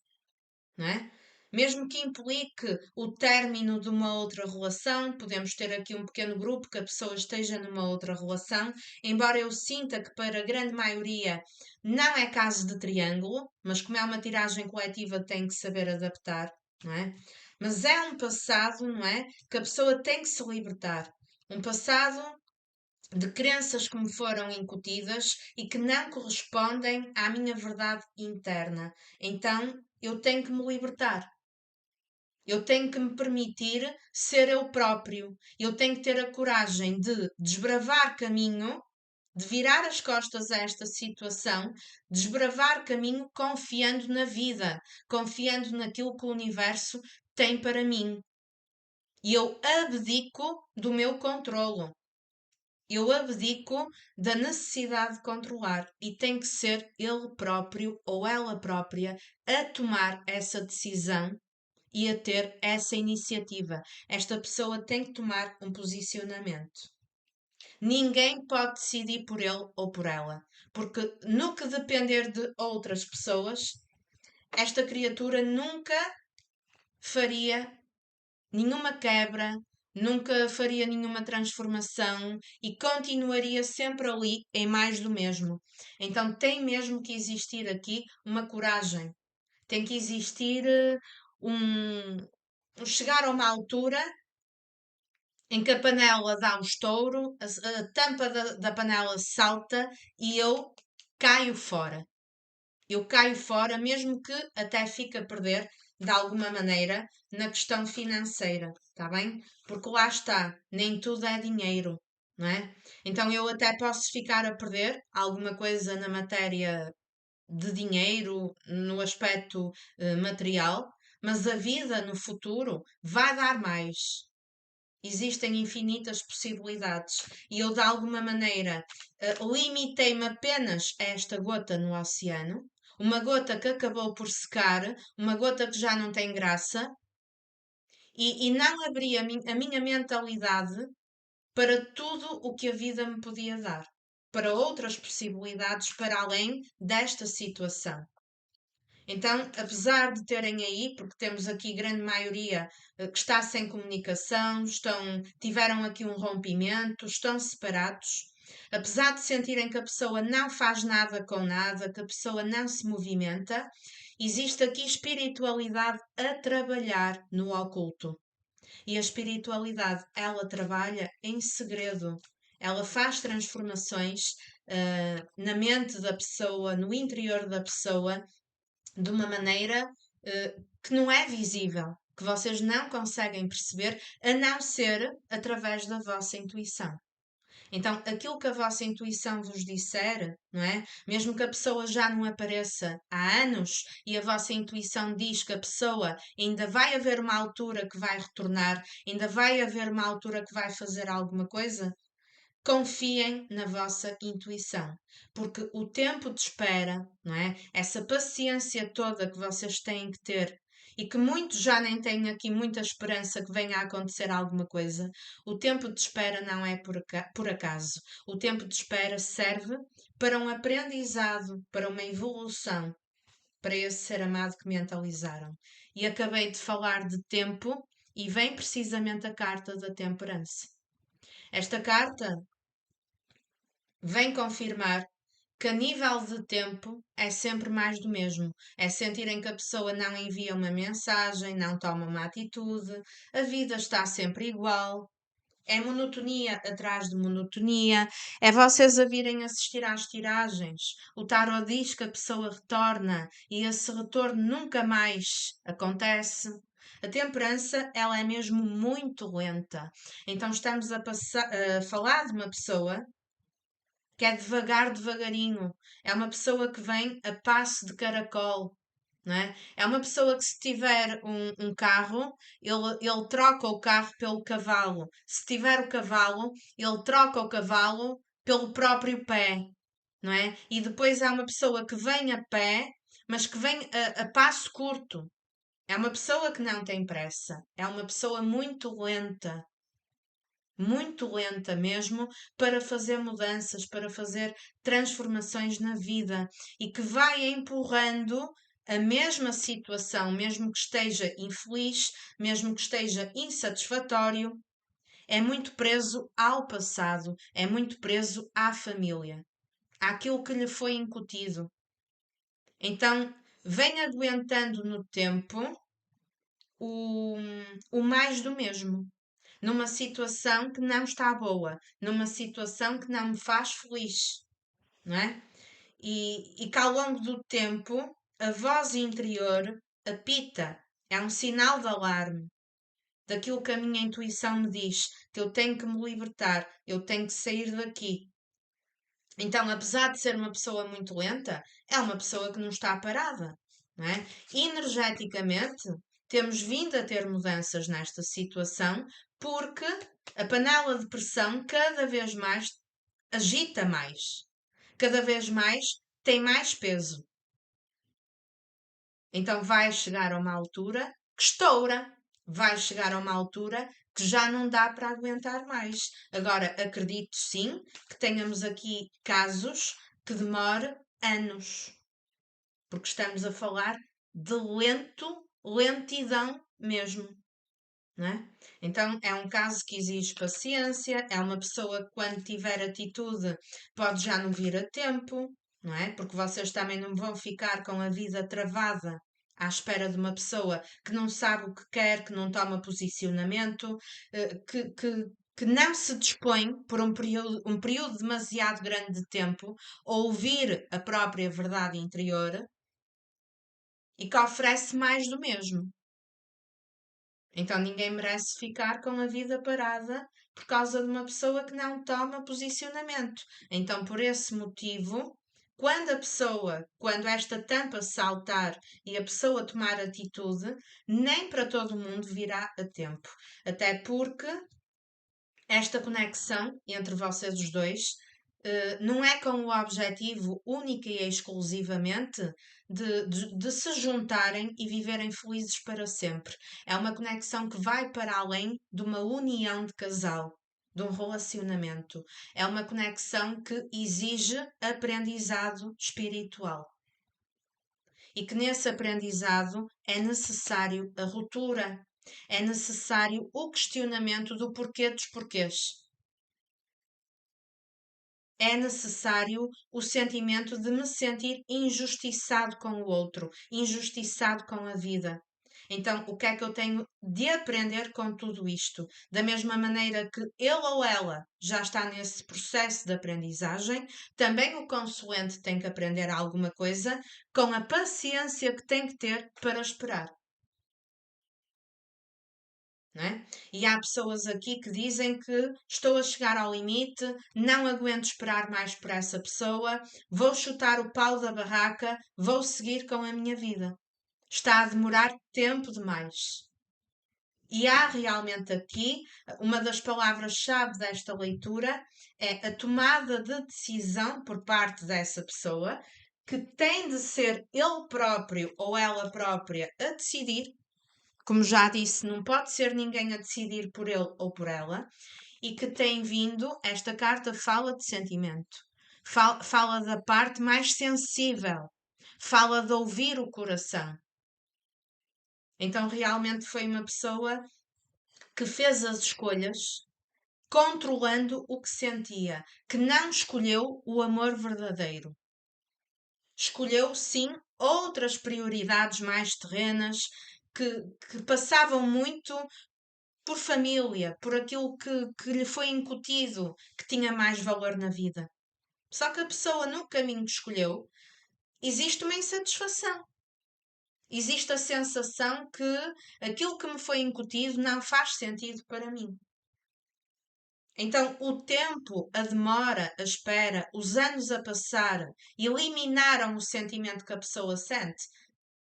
não é? Mesmo que implique o término de uma outra relação, podemos ter aqui um pequeno grupo que a pessoa esteja numa outra relação, embora eu sinta que para a grande maioria não é caso de triângulo, mas como é uma tiragem coletiva tem que saber adaptar, não é? Mas é um passado, não é? Que a pessoa tem que se libertar. Um passado de crenças que me foram incutidas e que não correspondem à minha verdade interna. Então eu tenho que me libertar. Eu tenho que me permitir ser eu próprio. Eu tenho que ter a coragem de desbravar caminho, de virar as costas a esta situação, desbravar caminho confiando na vida, confiando naquilo que o universo tem para mim. E eu abdico do meu controlo. Eu abdico da necessidade de controlar e tem que ser ele próprio ou ela própria a tomar essa decisão e a ter essa iniciativa. Esta pessoa tem que tomar um posicionamento. Ninguém pode decidir por ele ou por ela, porque no que depender de outras pessoas, esta criatura nunca faria nenhuma quebra, nunca faria nenhuma transformação e continuaria sempre ali em mais do mesmo. Então tem mesmo que existir aqui uma coragem, tem que existir um, chegar a uma altura em que a panela dá um estouro, a tampa da panela salta e eu caio fora. Eu caio fora, mesmo que até fique a perder de alguma maneira na questão financeira, está bem? Porque lá está, nem tudo é dinheiro, não é? Então eu até posso ficar a perder alguma coisa na matéria de dinheiro, no aspecto material, mas a vida no futuro vai dar mais. Existem infinitas possibilidades e eu, de alguma maneira, limitei-me apenas a esta gota no oceano, uma gota que acabou por secar, uma gota que já não tem graça, e não abri a minha mentalidade para tudo o que a vida me podia dar, para outras possibilidades para além desta situação. Então, apesar de terem aí, porque temos aqui grande maioria que está sem comunicação, tiveram aqui um rompimento, estão separados, apesar de sentirem que a pessoa não faz nada com nada, que a pessoa não se movimenta, existe aqui espiritualidade a trabalhar no oculto. E a espiritualidade, ela trabalha em segredo. Ela faz transformações na mente da pessoa, no interior da pessoa, de uma maneira que não é visível, que vocês não conseguem perceber, a não ser através da vossa intuição. Então, aquilo que a vossa intuição vos disser, não é? Mesmo que a pessoa já não apareça há anos e a vossa intuição diz que a pessoa ainda vai haver uma altura que vai retornar, ainda vai haver uma altura que vai fazer alguma coisa, confiem na vossa intuição, porque o tempo de espera, não é? Essa paciência toda que vocês têm que ter e que muitos já nem têm aqui muita esperança que venha a acontecer alguma coisa, o tempo de espera não é por acaso. O tempo de espera serve para um aprendizado, para uma evolução, para esse ser amado que mentalizaram. E acabei de falar de tempo E vem precisamente a carta da temperança. Esta carta vem confirmar que a nível de tempo é sempre mais do mesmo. É sentirem que a pessoa não envia uma mensagem, não toma uma atitude, a vida está sempre igual. É monotonia atrás de monotonia. É vocês a virem assistir às tiragens. O tarot diz que a pessoa retorna e esse retorno nunca mais acontece. A temperança, ela é mesmo muito lenta. Então estamos a falar de uma pessoa que é devagar, devagarinho. É uma pessoa que vem a passo de caracol. Não é? É uma pessoa que, se tiver um carro, ele troca o carro pelo cavalo. Se tiver o cavalo, ele troca o cavalo pelo próprio pé. Não é? E depois há uma pessoa que vem a pé, mas que vem a passo curto. É uma pessoa que não tem pressa. É uma pessoa muito lenta mesmo, para fazer mudanças, para fazer transformações na vida e que vai empurrando a mesma situação, mesmo que esteja infeliz, mesmo que esteja insatisfatório, é muito preso ao passado, é muito preso à família, àquilo que lhe foi incutido. Então, vem aguentando no tempo o, o mais do mesmo, numa situação que não está boa, numa situação que não me faz feliz, não é? E que ao longo do tempo a voz interior apita, é um sinal de alarme daquilo que a minha intuição me diz, que eu tenho que me libertar, eu tenho que sair daqui. Então, apesar de ser uma pessoa muito lenta, é uma pessoa que não está parada, não é? Energeticamente, temos vindo a ter mudanças nesta situação porque a panela de pressão cada vez mais agita mais, cada vez mais tem mais peso. Então, vai chegar a uma altura que estoura, vai chegar a uma altura que já não dá para aguentar mais. Agora, acredito sim que tenhamos aqui casos que demore anos, porque estamos a falar de lentidão mesmo, não é? Então, é um caso que exige paciência, é uma pessoa que, quando tiver atitude, pode já não vir a tempo, não é? Porque vocês também não vão ficar com a vida travada à espera de uma pessoa que não sabe o que quer, que não toma posicionamento, que não se dispõe, por um período demasiado grande de tempo, a ouvir a própria verdade interior e que oferece mais do mesmo. Então ninguém merece ficar com a vida parada por causa de uma pessoa que não toma posicionamento. Então, por esse motivo, quando esta tampa saltar e a pessoa tomar atitude, nem para todo mundo virá a tempo. Até porque esta conexão entre vocês os dois não é com o objetivo única e exclusivamente de se juntarem e viverem felizes para sempre. É uma conexão que vai para além de uma união de casal, de um relacionamento. É uma conexão que exige aprendizado espiritual. E que nesse aprendizado é necessário a ruptura, é necessário o questionamento do porquê dos porquês. É necessário o sentimento de me sentir injustiçado com o outro, injustiçado com a vida. Então, o que é que eu tenho de aprender com tudo isto? Da mesma maneira que ele ou ela já está nesse processo de aprendizagem, também o consulente tem que aprender alguma coisa com a paciência que tem que ter para esperar. Não é? E há pessoas aqui que dizem que estou a chegar ao limite, não aguento esperar mais por essa pessoa, vou chutar o pau da barraca, vou seguir com a minha vida. Está a demorar tempo demais. E há realmente aqui uma das palavras-chave desta leitura é a tomada de decisão por parte dessa pessoa, que tem de ser ele próprio ou ela própria a decidir. Como já disse, não pode ser ninguém a decidir por ele ou por ela, e que tem vindo, esta carta fala de sentimento, fala da parte mais sensível, fala de ouvir o coração. Então, realmente foi uma pessoa que fez as escolhas controlando o que sentia, que não escolheu o amor verdadeiro. Escolheu, sim, outras prioridades mais terrenas que passavam muito por família, por aquilo que lhe foi incutido que tinha mais valor na vida. Só que a pessoa, no caminho que escolheu, existe uma insatisfação. Existe a sensação que aquilo que me foi incutido não faz sentido para mim. Então, o tempo, a demora, a espera, os anos a passar eliminaram o sentimento que a pessoa sente?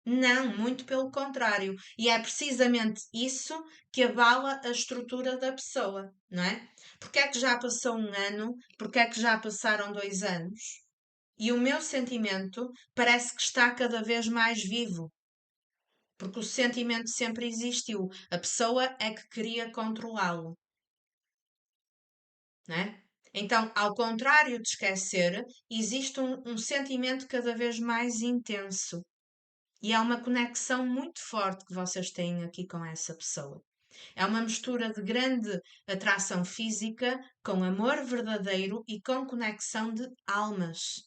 Não, muito pelo contrário. E é precisamente isso que abala a estrutura da pessoa, não é? Porque é que já passou um ano? Porque é que já passaram 2 anos? E o meu sentimento parece que está cada vez mais vivo. Porque o sentimento sempre existiu. A pessoa é que queria controlá-lo, não é? Então, ao contrário de esquecer, existe um sentimento cada vez mais intenso. E há uma conexão muito forte que vocês têm aqui com essa pessoa. É uma mistura de grande atração física, com amor verdadeiro e com conexão de almas.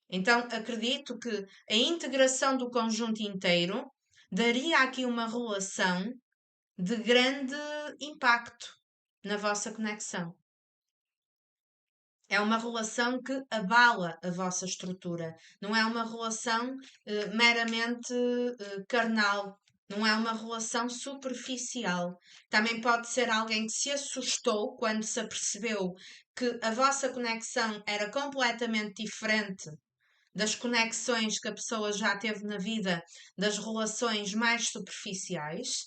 Então, acredito que a integração do conjunto inteiro daria aqui uma relação de grande impacto na vossa conexão. É uma relação que abala a vossa estrutura. Não é uma relação meramente carnal. Não é uma relação superficial. Também pode ser alguém que se assustou quando se apercebeu que a vossa conexão era completamente diferente das conexões que a pessoa já teve na vida, das relações mais superficiais.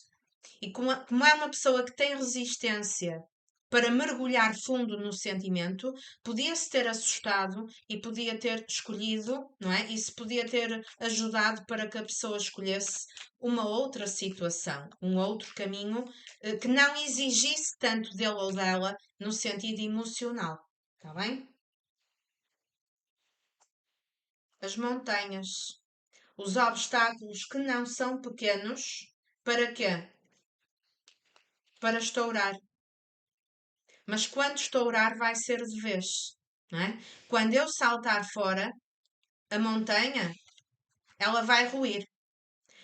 E como é uma pessoa que tem resistência para mergulhar fundo no sentimento, podia-se ter assustado e podia ter escolhido, não é? Isso podia ter ajudado para que a pessoa escolhesse uma outra situação, um outro caminho que não exigisse tanto dele ou dela no sentido emocional. Está bem? As montanhas, os obstáculos que não são pequenos, para quê? Para estourar. Mas quando estourar vai ser de vez, não é? Quando eu saltar fora, a montanha, ela vai ruir.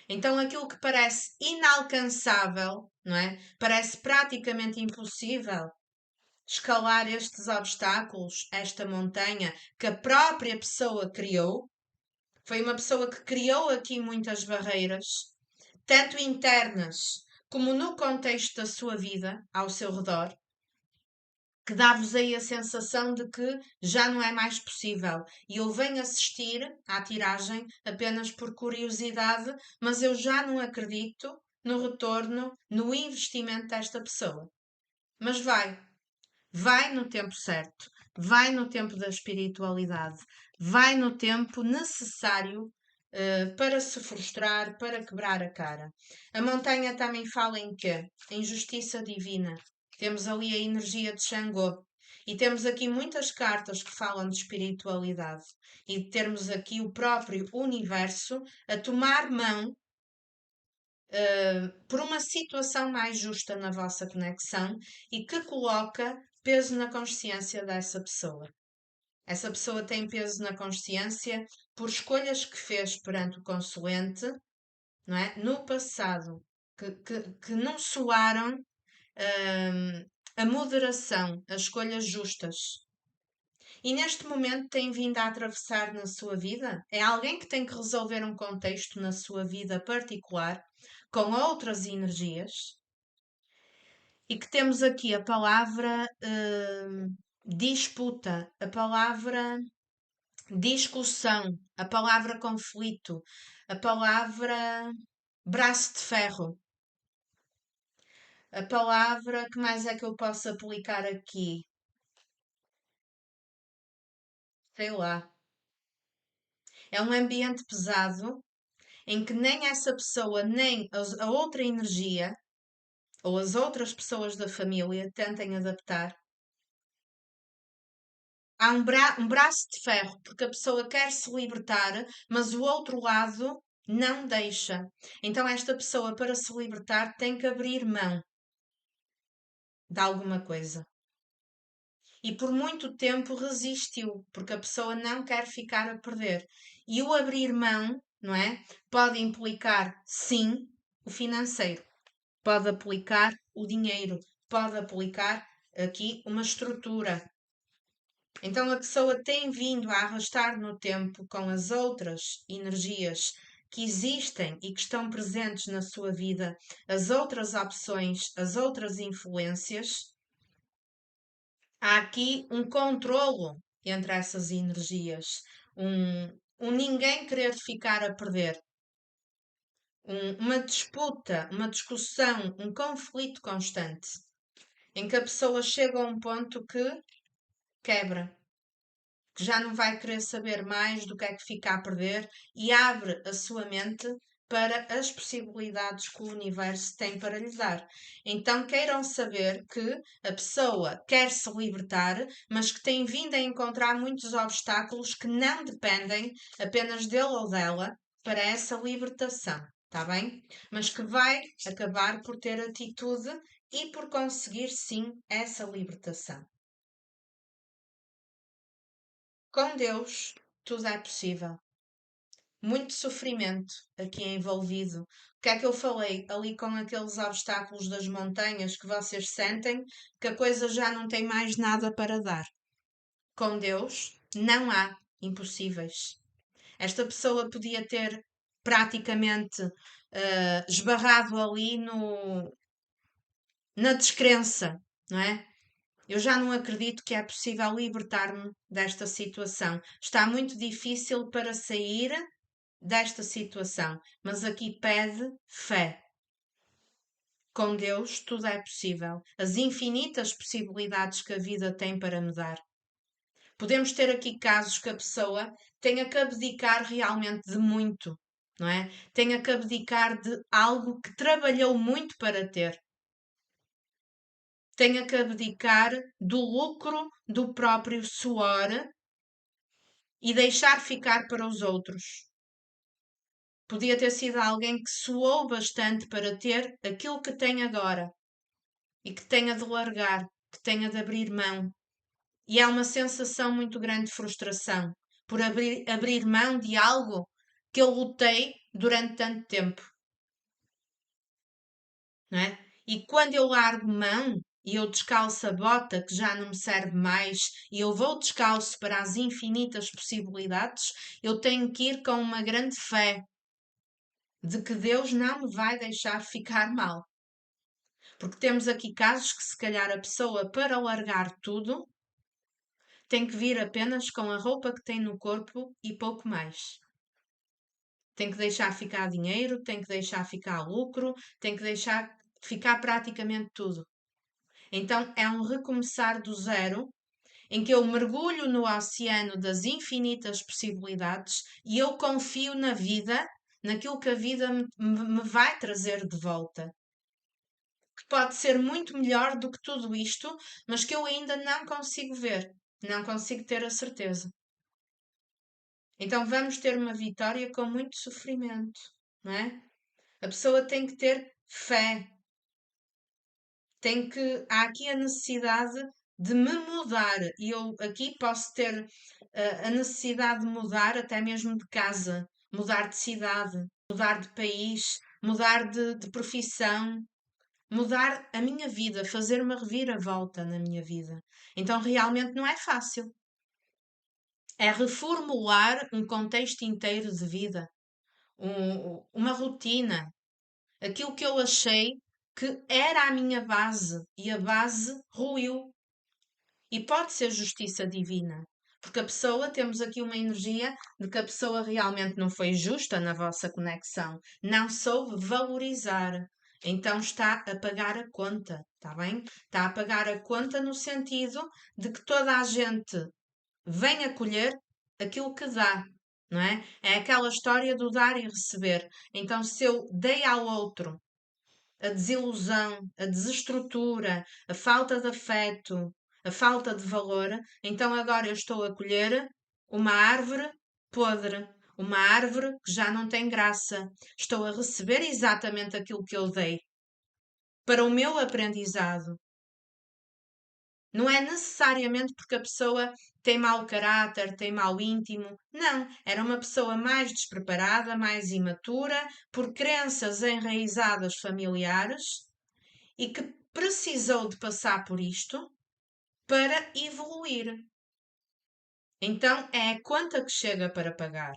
Então aquilo que parece inalcançável, não é? Parece praticamente impossível escalar estes obstáculos, esta montanha que a própria pessoa criou. Foi uma pessoa que criou aqui muitas barreiras, tanto internas como no contexto da sua vida, ao seu redor, que dá-vos aí a sensação de que já não é mais possível. E eu venho assistir à tiragem apenas por curiosidade, mas eu já não acredito no retorno, no investimento desta pessoa. Mas vai no tempo certo, vai no tempo da espiritualidade, vai no tempo necessário para se frustrar, para quebrar a cara. A montanha também fala em quê? Em justiça divina. Temos ali a energia de Xangô. E temos aqui muitas cartas que falam de espiritualidade. E de termos aqui o próprio universo a tomar mão por uma situação mais justa na vossa conexão e que coloca peso na consciência dessa pessoa. Essa pessoa tem peso na consciência por escolhas que fez perante o consulente, não é? No passado, que não soaram a moderação, as escolhas justas. E neste momento tem vindo a atravessar na sua vida? É alguém que tem que resolver um contexto na sua vida particular com outras energias e que temos aqui a palavra disputa, a palavra discussão, a palavra conflito, a palavra braço de ferro, a palavra que mais é que eu posso aplicar aqui? Sei lá. É um ambiente pesado em que nem essa pessoa, nem a outra energia ou as outras pessoas da família tentem adaptar. Há um braço de ferro, porque a pessoa quer se libertar, mas o outro lado não deixa. Então, esta pessoa, para se libertar, tem que abrir mão. de alguma coisa. E por muito tempo resistiu, porque a pessoa não quer ficar a perder. E o abrir mão, não é? Pode implicar, sim, o financeiro, pode aplicar o dinheiro, pode aplicar aqui uma estrutura. Então a pessoa tem vindo a arrastar no tempo com as outras energias que existem e que estão presentes na sua vida, as outras opções, as outras influências. Há aqui um controlo entre essas energias, um ninguém querer ficar a perder, uma disputa, uma discussão, um conflito constante, em que a pessoa chega a um ponto que quebra, que já não vai querer saber mais do que é que fica a perder e abre a sua mente para as possibilidades que o universo tem para lhe dar. Então queiram saber que a pessoa quer se libertar, mas que tem vindo a encontrar muitos obstáculos que não dependem apenas dele ou dela para essa libertação, está bem? Mas que vai acabar por ter atitude e por conseguir sim essa libertação. Com Deus, tudo é possível. Muito sofrimento aqui envolvido. O que é que eu falei ali com aqueles obstáculos das montanhas que vocês sentem que a coisa já não tem mais nada para dar? Com Deus, não há impossíveis. Esta pessoa podia ter praticamente esbarrado ali na descrença, não é? Eu já não acredito que é possível libertar-me desta situação. Está muito difícil para sair desta situação, mas aqui pede fé. Com Deus tudo é possível. As infinitas possibilidades que a vida tem para me dar. Podemos ter aqui casos que a pessoa tenha que abdicar realmente de muito, não é? Tenha que abdicar de algo que trabalhou muito para ter. Tenha que abdicar do lucro do próprio suor e deixar ficar para os outros. Podia ter sido alguém que suou bastante para ter aquilo que tem agora e que tenha de largar, que tenha de abrir mão. E é uma sensação muito grande de frustração por abrir mão de algo que eu lutei durante tanto tempo, não é? E quando eu largo mão e eu descalço a bota que já não me serve mais e eu vou descalço para as infinitas possibilidades, eu tenho que ir com uma grande fé de que Deus não me vai deixar ficar mal. Porque temos aqui casos que, se calhar, a pessoa, para largar tudo, tem que vir apenas com a roupa que tem no corpo e pouco mais. Tem que deixar ficar dinheiro, tem que deixar ficar lucro, tem que deixar ficar praticamente tudo. Então é um recomeçar do zero, em que eu mergulho no oceano das infinitas possibilidades e eu confio na vida, naquilo que a vida me vai trazer de volta. Que pode ser muito melhor do que tudo isto, mas que eu ainda não consigo ver, não consigo ter a certeza. Então vamos ter uma vitória com muito sofrimento, não é? A pessoa tem que ter fé, há aqui a necessidade de me mudar, e eu aqui posso ter a necessidade de mudar até mesmo de casa, mudar de cidade, mudar de país, mudar de profissão, mudar a minha vida, fazer uma reviravolta na minha vida. Então realmente não é fácil. É reformular um contexto inteiro de vida, uma rotina, aquilo que eu achei que era a minha base e a base ruiu. E pode ser justiça divina. Porque a pessoa, temos aqui uma energia de que a pessoa realmente não foi justa na vossa conexão, não soube valorizar. Então está a pagar a conta, está bem? Está a pagar a conta no sentido de que toda a gente vem acolher aquilo que dá, não é? É aquela história do dar e receber. Então, se eu dei ao outro a desilusão, a desestrutura, a falta de afeto, a falta de valor, então agora eu estou a colher uma árvore podre, uma árvore que já não tem graça. Estou a receber exatamente aquilo que eu dei para o meu aprendizado. Não é necessariamente porque a pessoa tem mau caráter, tem mau íntimo. Não, era uma pessoa mais despreparada, mais imatura, por crenças enraizadas familiares e que precisou de passar por isto para evoluir. Então é a conta que chega para pagar.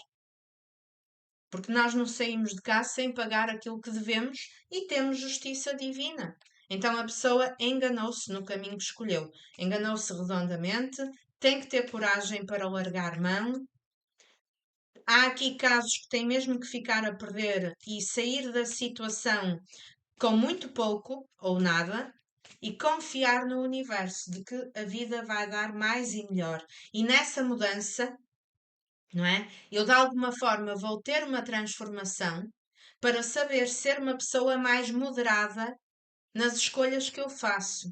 Porque nós não saímos de cá sem pagar aquilo que devemos e temos justiça divina. Então a pessoa enganou-se no caminho que escolheu, enganou-se redondamente, tem que ter coragem para largar mão. Há aqui casos que têm mesmo que ficar a perder e sair da situação com muito pouco ou nada e confiar no universo de que a vida vai dar mais e melhor. E nessa mudança, não é? Eu de alguma forma vou ter uma transformação para saber ser uma pessoa mais moderada nas escolhas que eu faço.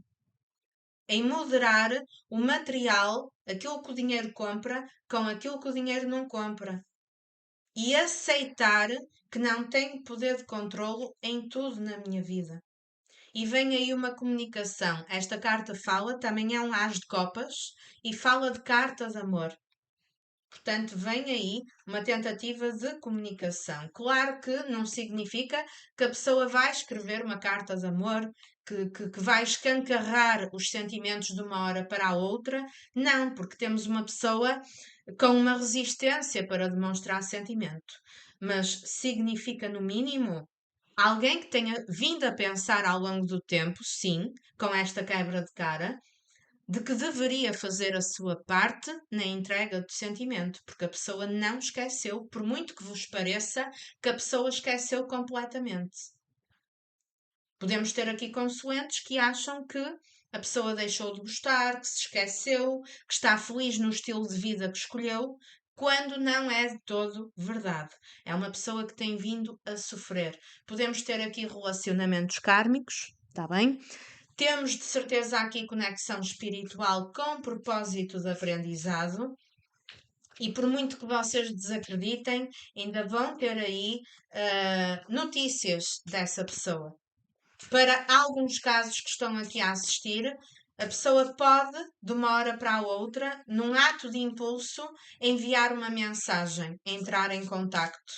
Em moderar o material, aquilo que o dinheiro compra, com aquilo que o dinheiro não compra. E aceitar que não tenho poder de controlo em tudo na minha vida. E vem aí uma comunicação. Esta carta fala, também é um as de copas, e fala de carta de amor. Portanto, vem aí uma tentativa de comunicação. Claro que não significa que a pessoa vai escrever uma carta de amor, que vai escancarrar os sentimentos de uma hora para a outra. Não, porque temos uma pessoa com uma resistência para demonstrar sentimento. Mas significa, no mínimo, alguém que tenha vindo a pensar ao longo do tempo, sim, com esta quebra de cara, de que deveria fazer a sua parte na entrega do sentimento, porque a pessoa não esqueceu, por muito que vos pareça que a pessoa esqueceu completamente. Podemos ter aqui consoantes que acham que a pessoa deixou de gostar, que se esqueceu, que está feliz no estilo de vida que escolheu, quando não é de todo verdade. É uma pessoa que tem vindo a sofrer. Podemos ter aqui relacionamentos kármicos, está bem? Temos de certeza aqui conexão espiritual com propósito de aprendizado. E por muito que vocês desacreditem, ainda vão ter aí notícias dessa pessoa. Para alguns casos que estão aqui a assistir, a pessoa pode, de uma hora para a outra, num ato de impulso, enviar uma mensagem, entrar em contacto.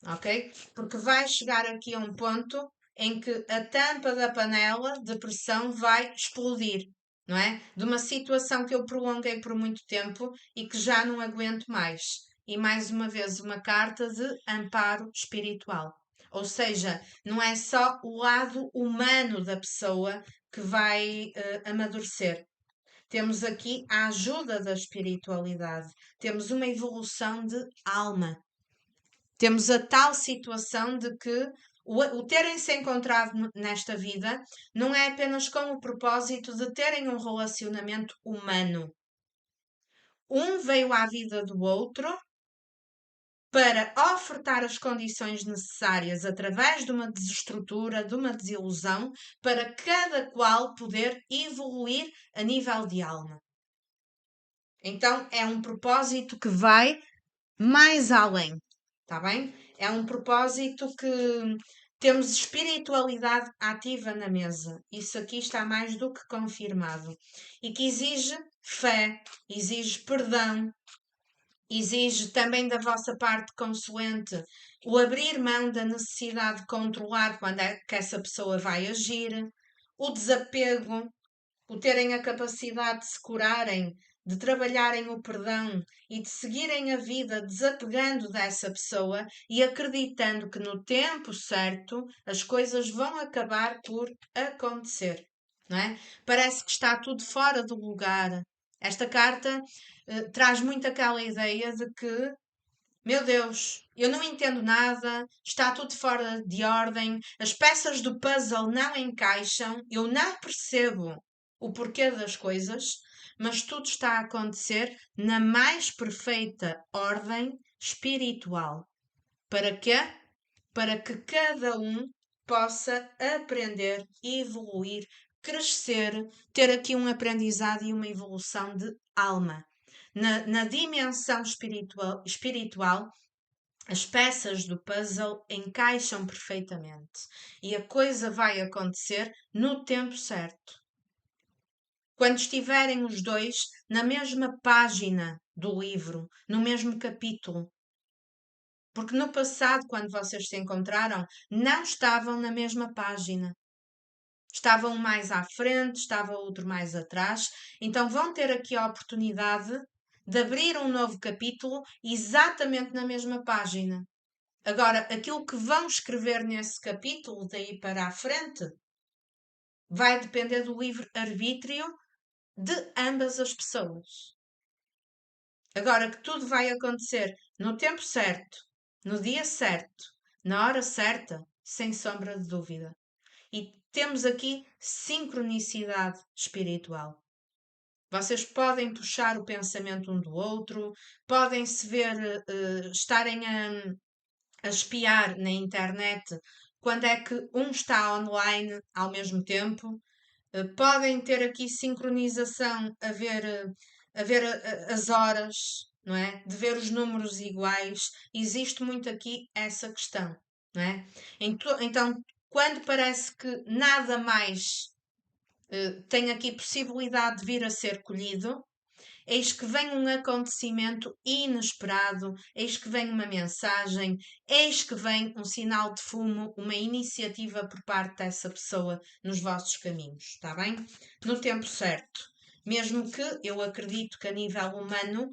Ok? Porque vai chegar aqui a um ponto em que a tampa da panela de pressão vai explodir, não é? De uma situação que eu prolonguei por muito tempo e que já não aguento mais. E mais uma vez, uma carta de amparo espiritual. Ou seja, não é só o lado humano da pessoa que vai amadurecer. Temos aqui a ajuda da espiritualidade. Temos uma evolução de alma. Temos a tal situação de que o terem-se encontrado nesta vida não é apenas com o propósito de terem um relacionamento humano. Um veio à vida do outro para ofertar as condições necessárias através de uma desestrutura, de uma desilusão, para cada qual poder evoluir a nível de alma. Então é um propósito que vai mais além, está bem? É um propósito que temos espiritualidade ativa na mesa. Isso aqui está mais do que confirmado. E que exige fé, exige perdão, exige também da vossa parte consoante o abrir mão da necessidade de controlar quando é que essa pessoa vai agir, o desapego, o terem a capacidade de se curarem, de trabalharem o perdão e de seguirem a vida desapegando dessa pessoa e acreditando que no tempo certo as coisas vão acabar por acontecer, não é? Parece que está tudo fora do lugar. Esta carta traz muito aquela ideia de que, meu Deus, eu não entendo nada, está tudo fora de ordem, as peças do puzzle não encaixam, eu não percebo o porquê das coisas, mas tudo está a acontecer na mais perfeita ordem espiritual. Para quê? Para que cada um possa aprender, evoluir, crescer, ter aqui um aprendizado e uma evolução de alma. Na dimensão espiritual, as peças do puzzle encaixam perfeitamente e a coisa vai acontecer no tempo certo. Quando estiverem os dois na mesma página do livro, no mesmo capítulo. Porque no passado, quando vocês se encontraram, não estavam na mesma página. Estava um mais à frente, estava outro mais atrás. Então vão ter aqui a oportunidade de abrir um novo capítulo exatamente na mesma página. Agora, aquilo que vão escrever nesse capítulo, daí para a frente, vai depender do livre-arbítrio de ambas as pessoas. Agora que tudo vai acontecer no tempo certo, no dia certo, na hora certa, sem sombra de dúvida. E temos aqui sincronicidade espiritual. Vocês podem puxar o pensamento um do outro, podem se ver, estarem a espiar na internet quando é que um está online ao mesmo tempo. Podem ter aqui sincronização a ver as horas, não é? De ver os números iguais. Existe muito aqui essa questão, não é? Então, quando parece que nada mais tem aqui possibilidade de vir a ser colhido, eis que vem um acontecimento inesperado, eis que vem uma mensagem, eis que vem um sinal de fumo, uma iniciativa por parte dessa pessoa nos vossos caminhos, está bem? No tempo certo. Mesmo que eu acredito que a nível humano,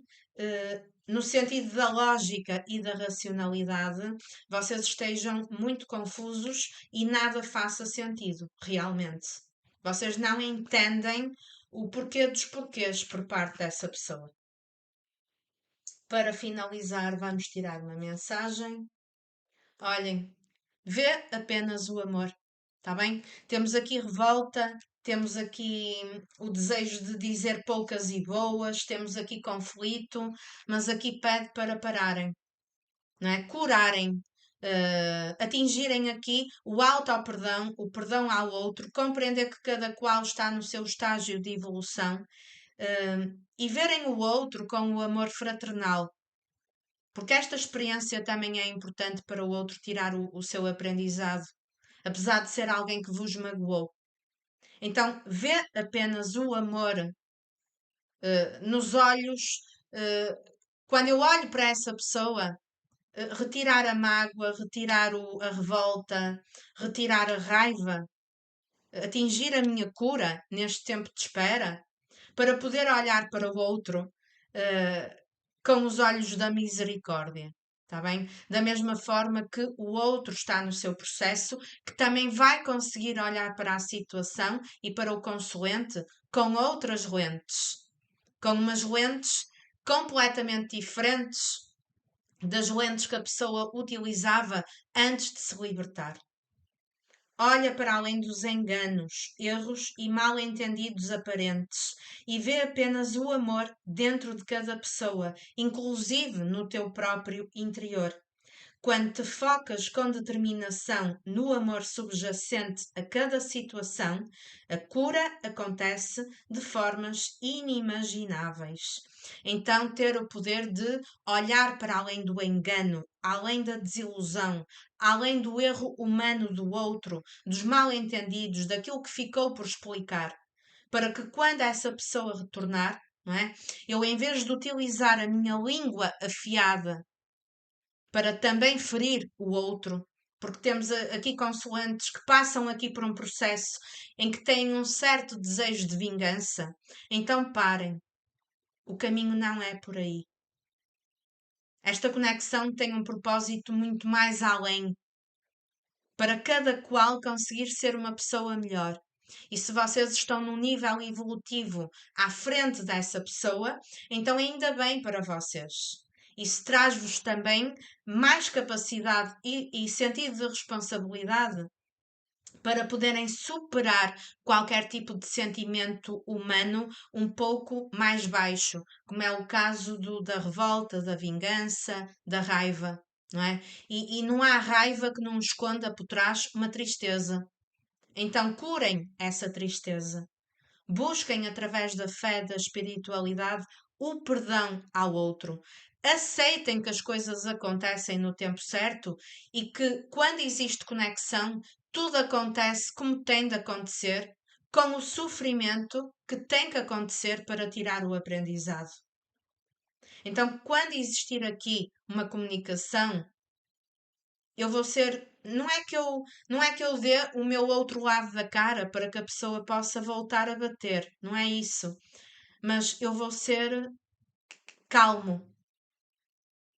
no sentido da lógica e da racionalidade, vocês estejam muito confusos e nada faça sentido, realmente. Vocês não entendem o porquê dos porquês por parte dessa pessoa. Para finalizar, vamos tirar uma mensagem. Olhem, vê apenas o amor, está bem? Temos aqui revolta, temos aqui o desejo de dizer poucas e boas, temos aqui conflito, mas aqui pede para pararem, não é? Curarem, atingirem aqui o auto-perdão, o perdão ao outro, compreender que cada qual está no seu estágio de evolução, e verem o outro com o amor fraternal, porque esta experiência também é importante para o outro tirar o seu aprendizado, apesar de ser alguém que vos magoou. Então, vê apenas o amor nos olhos. Quando eu olho para essa pessoa, retirar a mágoa, retirar a revolta, retirar a raiva, atingir a minha cura neste tempo de espera, para poder olhar para o outro com os olhos da misericórdia. Está bem? Da mesma forma que o outro está no seu processo, que também vai conseguir olhar para a situação e para o consulente com outras lentes, com umas lentes completamente diferentes das lentes que a pessoa utilizava antes de se libertar. Olha para além dos enganos, erros e mal-entendidos aparentes e vê apenas o amor dentro de cada pessoa, inclusive no teu próprio interior. Quando te focas com determinação no amor subjacente a cada situação, a cura acontece de formas inimagináveis. Então, ter o poder de olhar para além do engano, além da desilusão, além do erro humano do outro, dos mal-entendidos, daquilo que ficou por explicar, para que quando essa pessoa retornar, não é? Eu, em vez de utilizar a minha língua afiada para também ferir o outro, porque temos aqui consoantes que passam aqui por um processo em que têm um certo desejo de vingança. Então parem. O caminho não é por aí. Esta conexão tem um propósito muito mais além, para cada qual conseguir ser uma pessoa melhor. E se vocês estão num nível evolutivo à frente dessa pessoa, então ainda bem para vocês. Isso traz-vos também mais capacidade e sentido de responsabilidade para poderem superar qualquer tipo de sentimento humano um pouco mais baixo, como é o caso da revolta, da vingança, da raiva, não é? E não há raiva que não esconda por trás uma tristeza. Então curem essa tristeza. Busquem através da fé, da espiritualidade, o perdão ao outro. Aceitem que as coisas acontecem no tempo certo e que, quando existe conexão, tudo acontece como tem de acontecer, com o sofrimento que tem que acontecer para tirar o aprendizado. Então, quando existir aqui uma comunicação, eu vou ser, não é que eu dê o meu outro lado da cara para que a pessoa possa voltar a bater, não é isso. Mas eu vou ser calmo.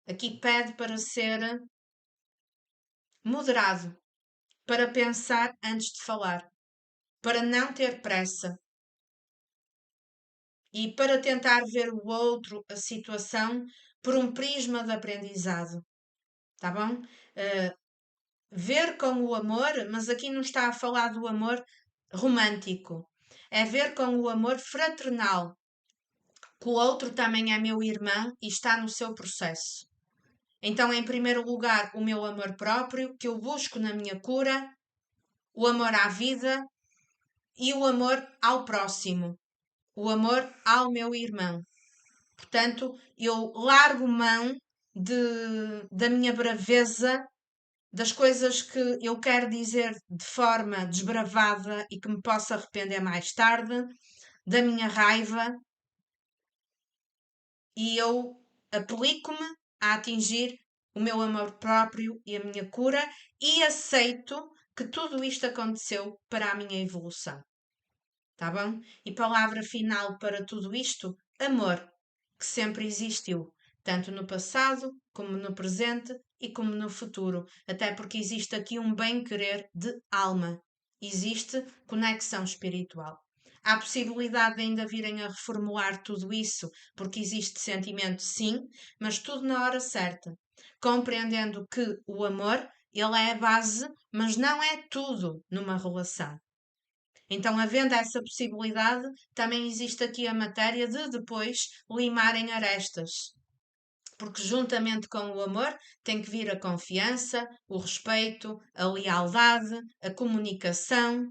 Aqui pede para ser moderado, para pensar antes de falar, para não ter pressa e para tentar ver o outro, a situação, por um prisma de aprendizado. Tá bom? Ver com o amor, mas aqui não está a falar do amor romântico. É ver com o amor fraternal, que o outro também é meu irmão e está no seu processo. Então, em primeiro lugar, o meu amor próprio, que eu busco na minha cura, o amor à vida e o amor ao próximo, o amor ao meu irmão. Portanto, eu largo mão da minha braveza, das coisas que eu quero dizer de forma desbravada e que me possa arrepender mais tarde, da minha raiva, e eu aplico-me a atingir o meu amor próprio e a minha cura e aceito que tudo isto aconteceu para a minha evolução. Tá bom? E palavra final para tudo isto: amor, que sempre existiu, tanto no passado, como no presente e como no futuro. Até porque existe aqui um bem-querer de alma. Existe conexão espiritual. Há possibilidade de ainda virem a reformular tudo isso, porque existe sentimento, sim, mas tudo na hora certa. Compreendendo que o amor, ele é a base, mas não é tudo numa relação. Então, havendo essa possibilidade, também existe aqui a matéria de depois limarem arestas. Porque, juntamente com o amor, tem que vir a confiança, o respeito, a lealdade, a comunicação,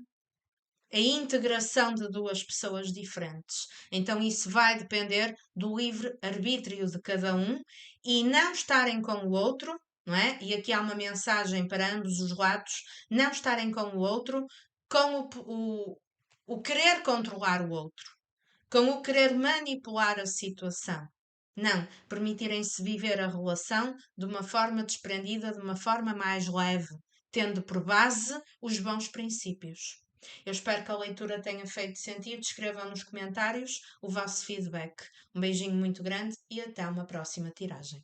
a integração de duas pessoas diferentes. Então, isso vai depender do livre-arbítrio de cada um e não estarem com o outro, não é? E aqui há uma mensagem para ambos os lados: não estarem com o outro com o querer controlar o outro, com o querer manipular a situação. Não, permitirem-se viver a relação de uma forma desprendida, de uma forma mais leve, tendo por base os bons princípios. Eu espero que a leitura tenha feito sentido. Escrevam nos comentários o vosso feedback. Um beijinho muito grande e até uma próxima tiragem.